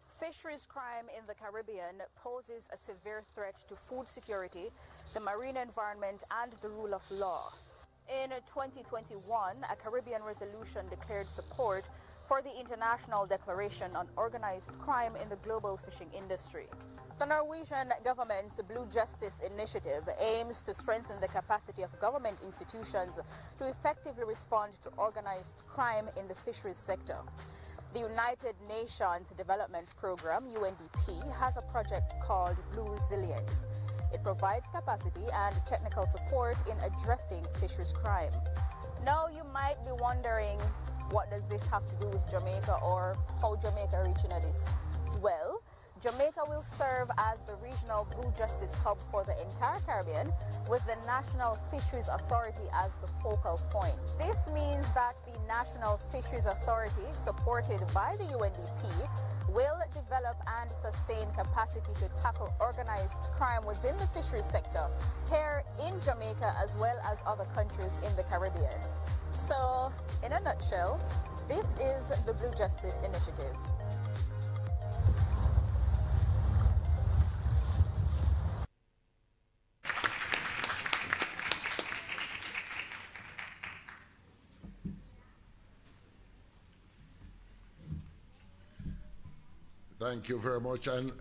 Fisheries crime in the Caribbean poses a severe threat to food security, the marine environment, and the rule of law. In 2021, a Caribbean resolution declared support for the International Declaration on Organized Crime in the Global Fishing Industry. The Norwegian government's Blue Justice Initiative aims to strengthen the capacity of government institutions to effectively respond to organized crime in the fisheries sector. The United Nations Development Program, UNDP, has a project called Blue Resilience. It provides capacity and technical support in addressing fisheries crime. Now you might be wondering, What does this have to do with Jamaica, or how Jamaica reaching this? Well, Jamaica will serve as the regional blue justice hub for the entire Caribbean, with the National Fisheries Authority as the focal point. This means that the National Fisheries Authority, supported by the UNDP, will develop and sustain capacity to tackle organized crime within the fisheries sector here in Jamaica as well as other countries in the Caribbean. So, in a nutshell, this is the Blue Justice Initiative. Thank you very much. And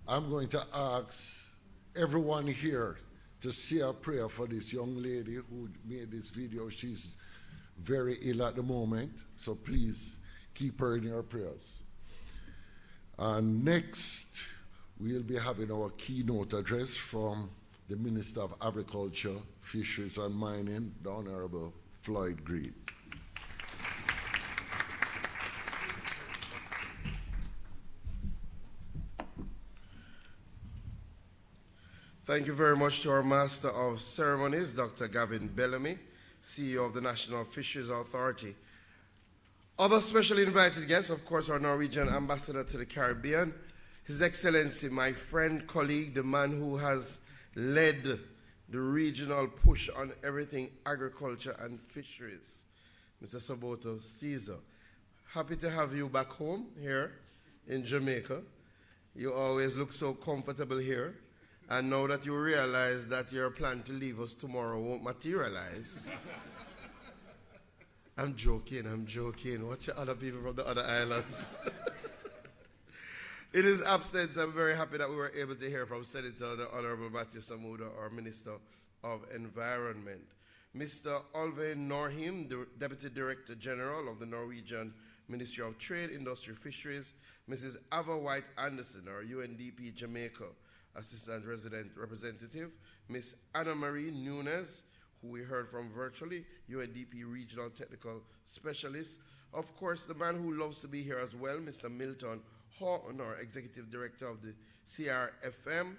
I'm going to ask everyone here to say a prayer for this young lady who made this video. She's very ill at the moment, so please keep her in your prayers. And next, we'll be having our keynote address from the Minister of Agriculture, Fisheries and Mining, the Honorable Floyd Green. Thank you very much to our Master of Ceremonies, Dr. Gavin Bellamy, CEO of the National Fisheries Authority. Other specially invited guests, of course, our Norwegian Ambassador to the Caribbean, His Excellency, my friend, colleague, the man who has led the regional push on everything agriculture and fisheries, Mr. Saboto Caesar. Happy to have you back home here in Jamaica. You always look so comfortable here. And now that you realize that your plan to leave us tomorrow won't materialize. I'm joking. Watch the other people from the other islands. In his absence, I'm very happy that we were able to hear from Senator the Honorable Matthew Samuda, our Minister of Environment. Mr. Olvein Norheim, the Deputy Director General of the Norwegian Ministry of Trade, Industry, Fisheries. Mrs. Ava White Anderson, our UNDP Jamaica Assistant Resident Representative, Ms. Anna Marie Nunes, who we heard from virtually, UNDP Regional Technical Specialist. Of course, the man who loves to be here as well, Mr. Milton Horton, our Executive Director of the CRFM.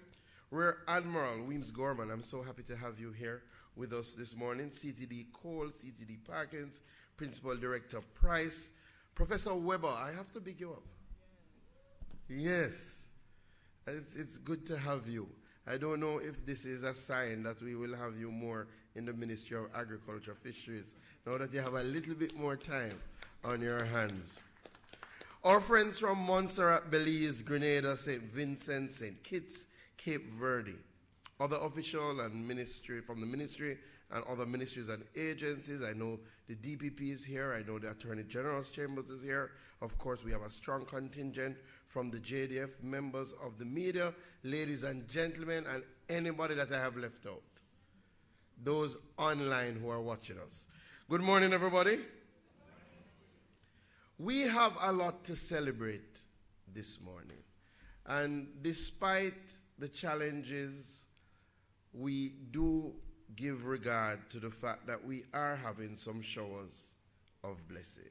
Rear Admiral Weems Gorman, I'm so happy to have you here with us this morning. CTD Cole, CTD Parkins, Principal Director Price. Professor Weber, I have to big you up. Yes. It's good to have you. I don't know if this is a sign that we will have you more in the Ministry of Agriculture, Fisheries, now that you have a little bit more time on your hands. Our friends from Montserrat, Belize, Grenada, St. Vincent, St. Kitts, Cape Verde, other official and ministry from the ministry and other ministries and agencies. I know the DPP is here. I know the Attorney General's Chambers is here. Of course, we have a strong contingent from the JDF, members of the media, ladies and gentlemen, and anybody that I have left out. Those online who are watching us. Good morning, everybody. We have a lot to celebrate this morning. And despite the challenges, we do give regard to the fact that we are having some showers of blessing.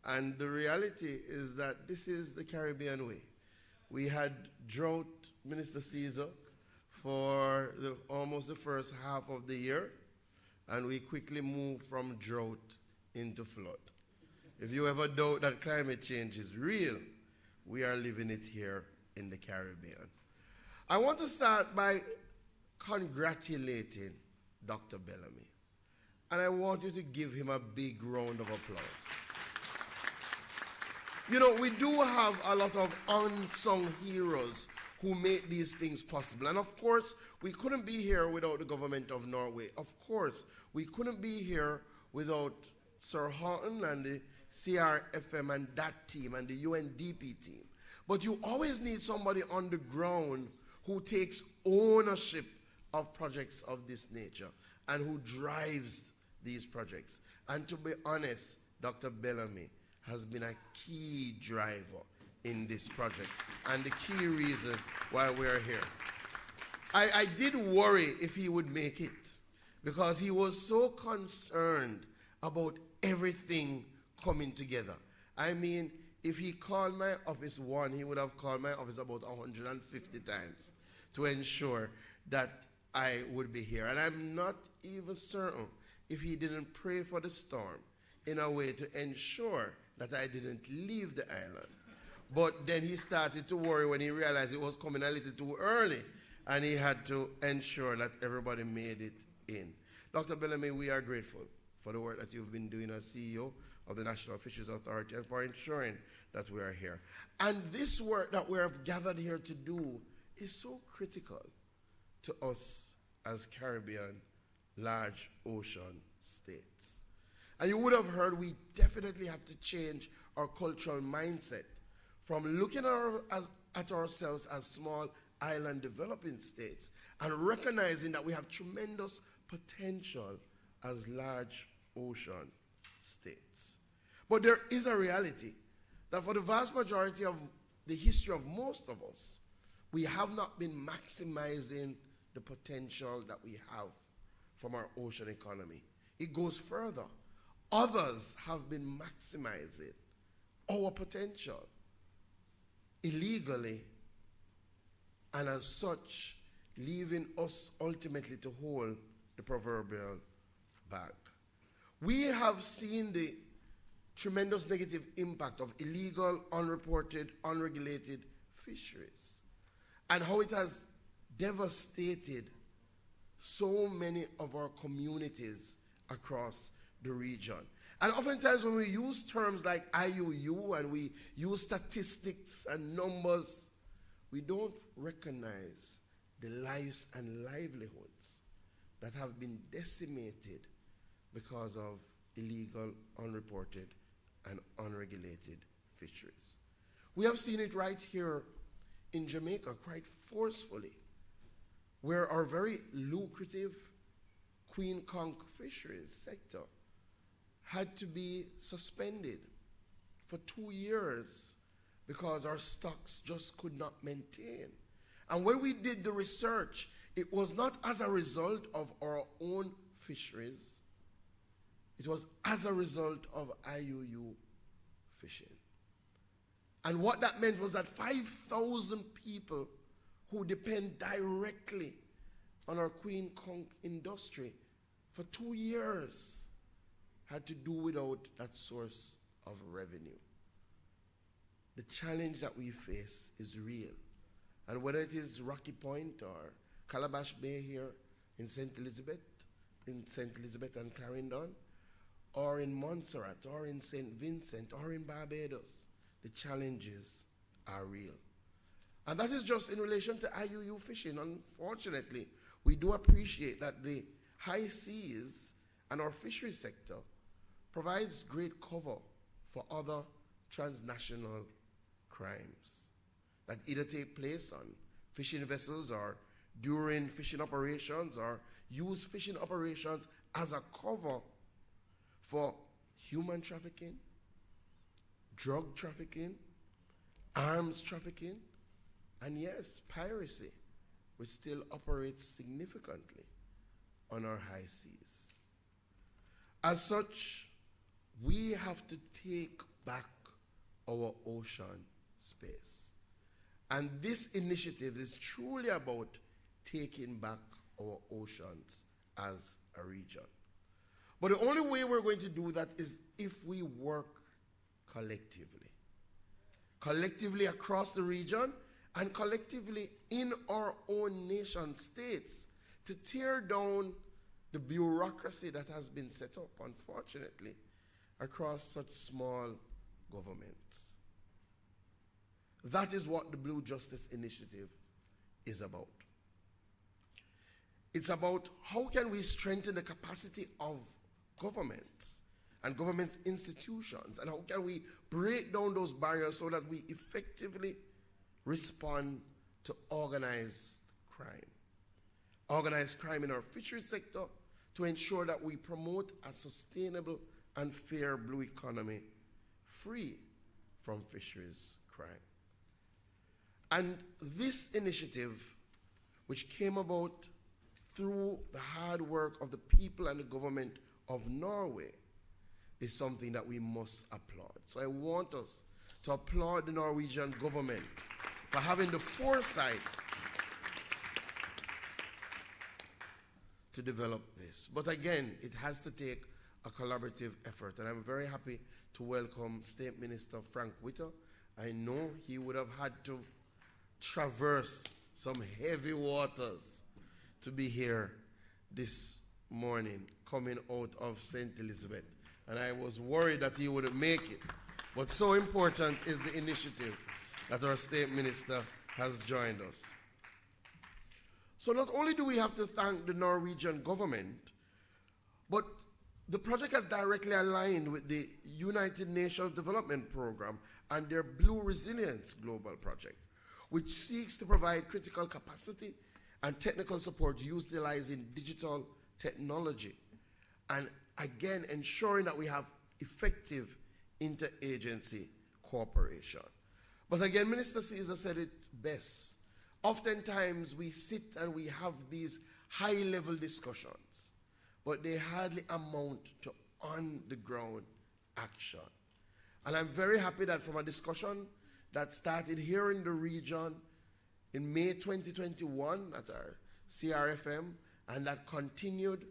And the reality is that this is the Caribbean way. We had drought, Minister Caesar, for almost the first half of the year, and we quickly moved from drought into flood. If you ever doubt that climate change is real, we are living it here in the Caribbean. I want to start by congratulating Dr. Bellamy, and I want you to give him a big round of applause. You know, we do have a lot of unsung heroes who make these things possible. And of course, we couldn't be here without the government of Norway. Of course, we couldn't be here without Sir Horton and the CRFM and that team and the UNDP team. But you always need somebody on the ground who takes ownership of projects of this nature and who drives these projects. And to be honest, Dr. Bellamy has been a key driver in this project and the key reason why we are here. I did worry if he would make it because he was so concerned about everything coming together. I mean, if he called my office one, he would have called my office about 150 times to ensure that I would be here. And I'm not even certain if he didn't pray for the storm in a way to ensure that I didn't leave the island. But then he started to worry when he realized it was coming a little too early, and he had to ensure that everybody made it in. Dr. Bellamy, we are grateful for the work that you've been doing as CEO of the National Fisheries Authority and for ensuring that we are here. And this work that we have gathered here to do is so critical to us as Caribbean large ocean states. And you would have heard we definitely have to change our cultural mindset from looking at ourselves as small island developing states and recognizing that we have tremendous potential as large ocean states. But there is a reality that for the vast majority of the history of most of us, we have not been maximizing the potential that we have from our ocean economy. It goes further. Others have been maximizing our potential illegally, and as such, leaving us ultimately to hold the proverbial bag. We have seen the tremendous negative impact of illegal, unreported, unregulated fisheries and how it has devastated so many of our communities across the region. And oftentimes when we use terms like IUU and we use statistics and numbers, we don't recognize the lives and livelihoods that have been decimated because of illegal, unreported, and unregulated fisheries. We have seen it right here in Jamaica quite forcefully, where our very lucrative Queen Conch fisheries sector had to be suspended for 2 years because our stocks just could not maintain. And when we did the research, it was not as a result of our own fisheries, it was as a result of IUU fishing. And what that meant was that 5,000 people who depend directly on our Queen Conch industry for 2 years had to do without that source of revenue. The challenge that we face is real. And whether it is Rocky Point or Calabash Bay here in St. Elizabeth and Clarendon, or in Montserrat, or in St. Vincent, or in Barbados, the challenges are real. And that is just in relation to IUU fishing. Unfortunately, we do appreciate that the high seas and our fishery sector provides great cover for other transnational crimes that either take place on fishing vessels or during fishing operations, or use fishing operations as a cover for human trafficking, drug trafficking, arms trafficking, and yes, piracy, which still operates significantly on our high seas. As such, we have to take back our ocean space. And this initiative is truly about taking back our oceans as a region. But the only way we're going to do that is if we work collectively. Collectively across the region and collectively in our own nation states to tear down the bureaucracy that has been set up, unfortunately, across such small governments. That is what the Blue Justice Initiative is about. It's about how can we strengthen the capacity of governments and government institutions, and how can we break down those barriers so that we effectively respond to organized crime. Organized crime in our fisheries sector to ensure that we promote a sustainable and fair blue economy free from fisheries crime. And this initiative, which came about through the hard work of the people and the government of Norway, is something that we must applaud. So I want us to applaud the Norwegian government for having the foresight to develop this. But again, it has to take a collaborative effort, and I'm very happy to welcome State Minister Frank Witter. I know he would have had to traverse some heavy waters to be here this morning, coming out of St. Elizabeth. And I was worried that he wouldn't make it. But so important is the initiative that our State Minister has joined us. So not only do we have to thank the Norwegian government, but the project has directly aligned with the United Nations Development Program and their Blue Resilience Global Project, which seeks to provide critical capacity and technical support utilizing digital technology, and again, ensuring that we have effective interagency cooperation. But again, Minister Caesar said it best. Oftentimes we sit and we have these high-level discussions, but they hardly amount to on-the-ground action. And I'm very happy that from a discussion that started here in the region in May 2021 at our CRFM, and that continued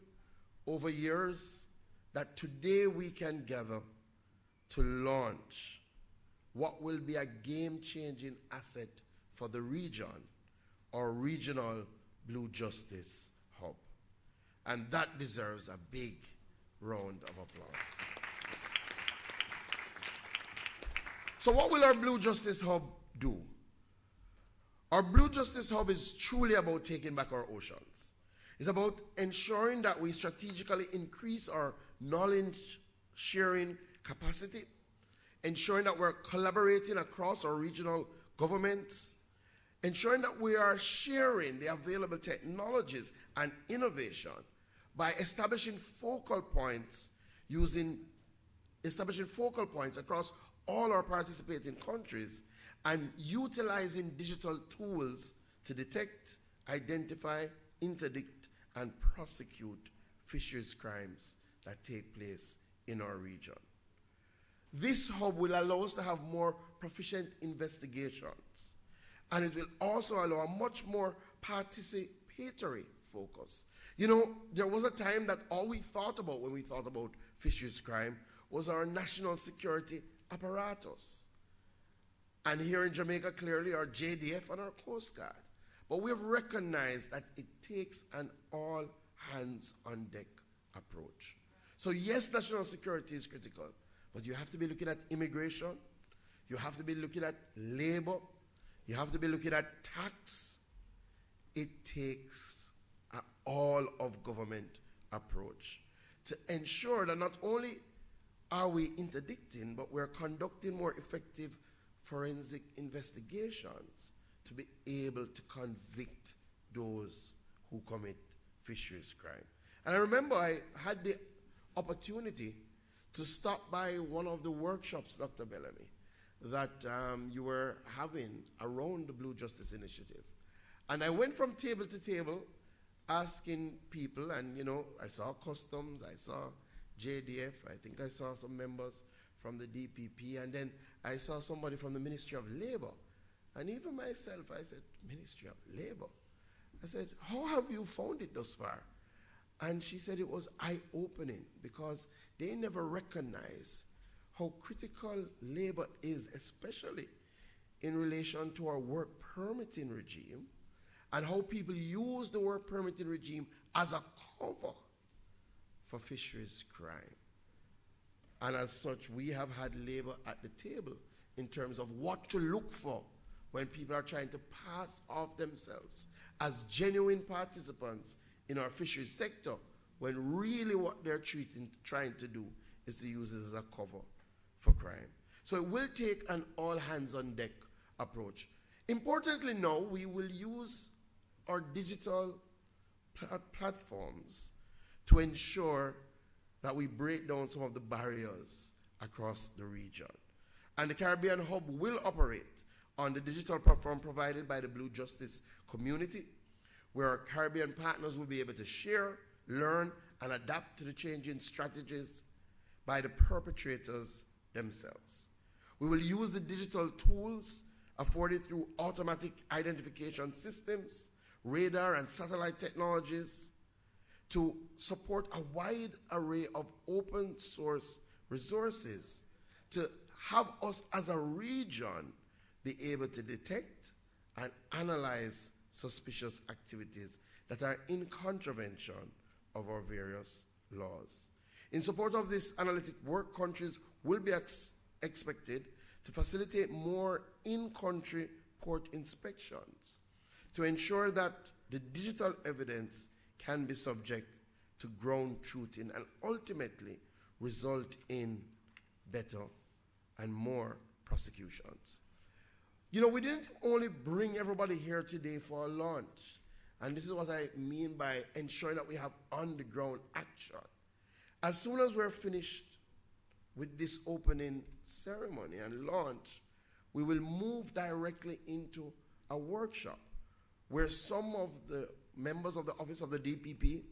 over years, that today we can gather to launch what will be a game-changing asset for the region, our regional Blue Justice Hub. And that deserves a big round of applause. So what will our Blue Justice Hub do? Our Blue Justice Hub is truly about taking back our oceans. It's about ensuring that we strategically increase our knowledge sharing capacity, ensuring that we're collaborating across our regional governments, ensuring that we are sharing the available technologies and innovation by establishing focal points across all our participating countries and utilizing digital tools to detect, identify, interdict, and prosecute fisheries crimes that take place in our region. This hub will allow us to have more proficient investigations, and it will also allow a much more participatory focus. You know, there was a time that all we thought about when we thought about fisheries crime was our national security apparatus. And here in Jamaica, clearly, our JDF and our Coast Guard. But we have recognized that it takes an all-hands-on-deck approach. So yes, national security is critical, but you have to be looking at immigration, you have to be looking at labor, you have to be looking at tax. It takes an all-of-government approach to ensure that not only are we interdicting, but we're conducting more effective forensic investigations to be able to convict those who commit fisheries crime. And I remember I had the opportunity to stop by one of the workshops, Dr. Bellamy, that you were having around the Blue Justice Initiative. And I went from table to table asking people, and you know, I saw Customs, I saw JDF, I think I saw some members from the DPP, and then I saw somebody from the Ministry of Labor. And even myself, I said, Ministry of Labor? I said, how have you found it thus far? And she said it was eye-opening because they never recognize how critical labor is, especially in relation to our work permitting regime, and how people use the work permitting regime as a cover for fisheries crime. And as such, we have had labor at the table in terms of what to look for when people are trying to pass off themselves as genuine participants in our fisheries sector, when really what they're trying to do is to use it as a cover for crime. So it will take an all-hands-on-deck approach. Importantly now, we will use our digital platforms to ensure that we break down some of the barriers across the region. And the Caribbean Hub will operate on the digital platform provided by the Blue Justice community, where our Caribbean partners will be able to share, learn, and adapt to the changing strategies by the perpetrators themselves. We will use the digital tools afforded through automatic identification systems, radar and satellite technologies to support a wide array of open source resources to have us as a region be able to detect and analyze suspicious activities that are in contravention of our various laws. In support of this analytic work, countries will be expected to facilitate more in-country port inspections to ensure that the digital evidence can be subject to ground truthing and ultimately result in better and more prosecutions. You know, we didn't only bring everybody here today for a launch, and this is what I mean by ensuring that we have on-the-ground action. As soon as we're finished with this opening ceremony and launch, we will move directly into a workshop where some of the members of the Office of the DPP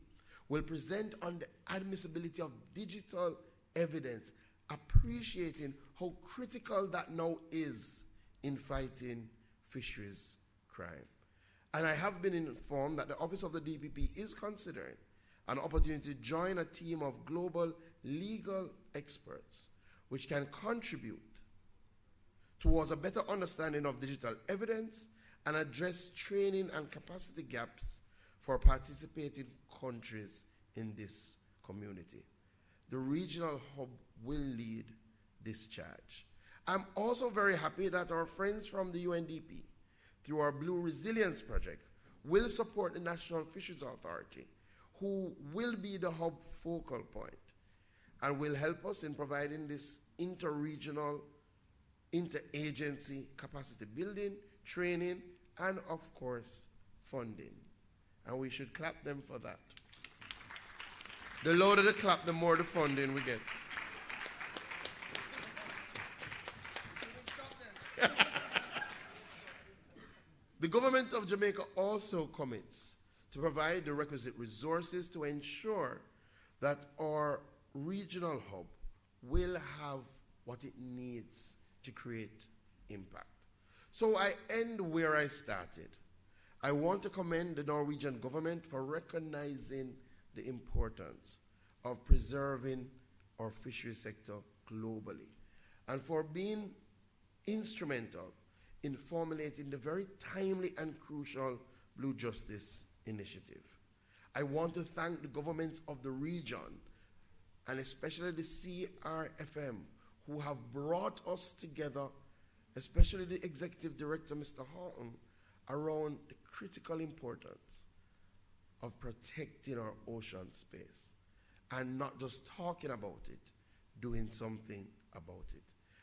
will present on the admissibility of digital evidence, appreciating how critical that now is in fighting fisheries crime. And I have been informed that the Office of the DPP is considering an opportunity to join a team of global legal experts which can contribute towards a better understanding of digital evidence and address training and capacity gaps for participating countries in this community. The regional hub will lead this charge. I'm also very happy that our friends from the UNDP, through our Blue Resilience Project, will support the National Fisheries Authority, who will be the hub focal point and will help us in providing this inter-regional, inter-agency capacity building, training, and of course, funding. And we should clap them for that. The louder the clap, the more the funding we get. The government of Jamaica also commits to provide the requisite resources to ensure that our regional hub will have what it needs to create impact. So I end where I started. I want to commend the Norwegian government for recognizing the importance of preserving our fishery sector globally and for being instrumental in formulating the very timely and crucial Blue Justice Initiative. I want to thank the governments of the region and especially the CRFM who have brought us together, especially the Executive Director, Mr. Horton, around the critical importance of protecting our ocean space and not just talking about it, doing something about it.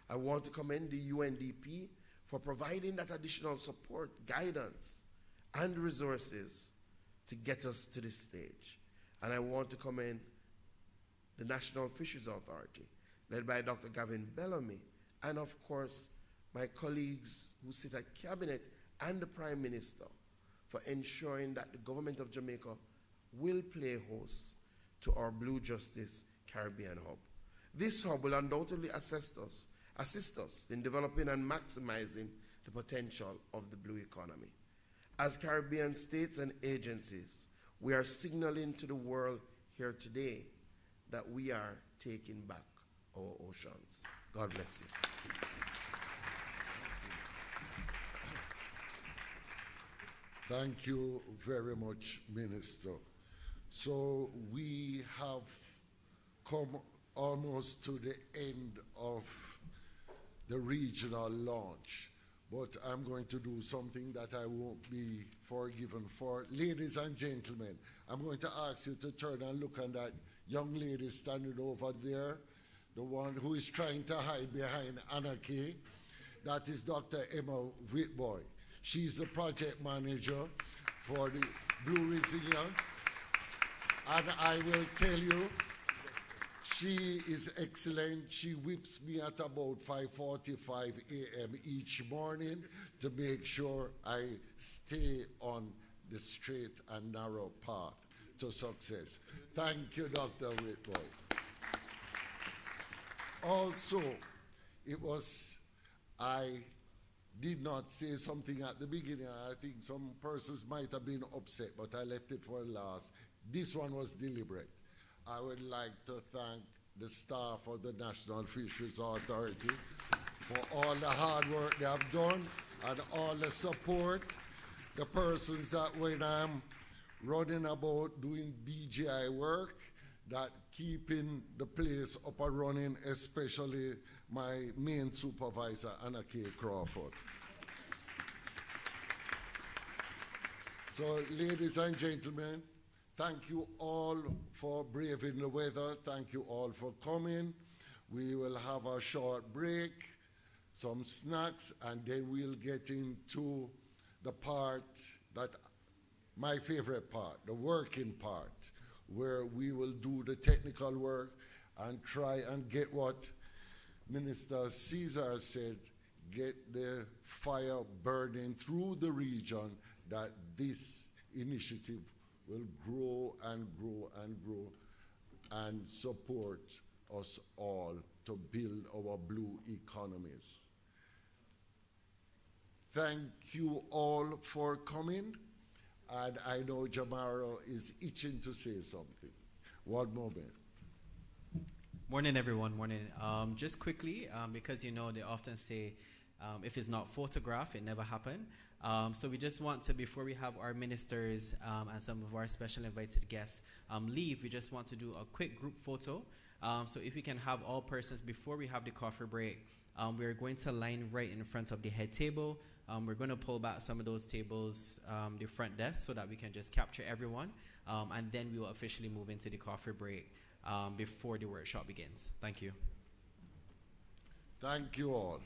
I want to commend the UNDP for providing that additional support, guidance, and resources to get us to this stage. And I want to commend the National Fisheries Authority, led by Dr. Gavin Bellamy, and of course, my colleagues who sit at Cabinet and the Prime Minister for ensuring that the government of Jamaica will play host to our Blue Justice Caribbean Hub. This hub will undoubtedly assist us in developing and maximizing the potential of the blue economy. As Caribbean states and agencies, we are signaling to the world here today that we are taking back our oceans. God bless you. Thank you very much, Minister. So we have come almost to the end of the regional launch, but I'm going to do something that I won't be forgiven for. Ladies and gentlemen, I'm going to ask you to turn and look at that young lady standing over there, the one who is trying to hide behind anarchy. That is Dr. Emma Whitboy. She's the project manager for the Blue Resilience. And I will tell you, she is excellent. She whips me at about 5:45 a.m. each morning to make sure I stay on the straight and narrow path to success. Thank you, Dr. Whitboy. also, I did not say something at the beginning. I think some persons might have been upset, but I left it for last. This one was deliberate. I would like to thank the staff of the National Fisheries Authority for all the hard work they have done and all the support. The persons that when I'm running about doing BGI work, that keeping the place up and running, especially my main supervisor, Anna K. Crawford. So, ladies and gentlemen, thank you all for braving the weather. Thank you all for coming. We will have a short break, some snacks, and then we'll get into the part that my favorite part, the working part, where we will do the technical work and try and get what Minister Caesar said, get the fire burning through the region, that this initiative will grow and grow and grow and support us all to build our blue economies. Thank you all for coming. And I know Jamaro is itching to say something. One moment. Morning, everyone. Morning. Just quickly, because you know they often say, if it's not photographed, it never happened. So we just want to, before we have our ministers and some of our special invited guests leave, we just want to do a quick group photo. So if we can have all persons before we have the coffee break, we're going to line right in front of the head table. We're going to pull back some of those tables, the front desk, so that we can just capture everyone. And then we will officially move into the coffee break before the workshop begins. Thank you. Thank you all.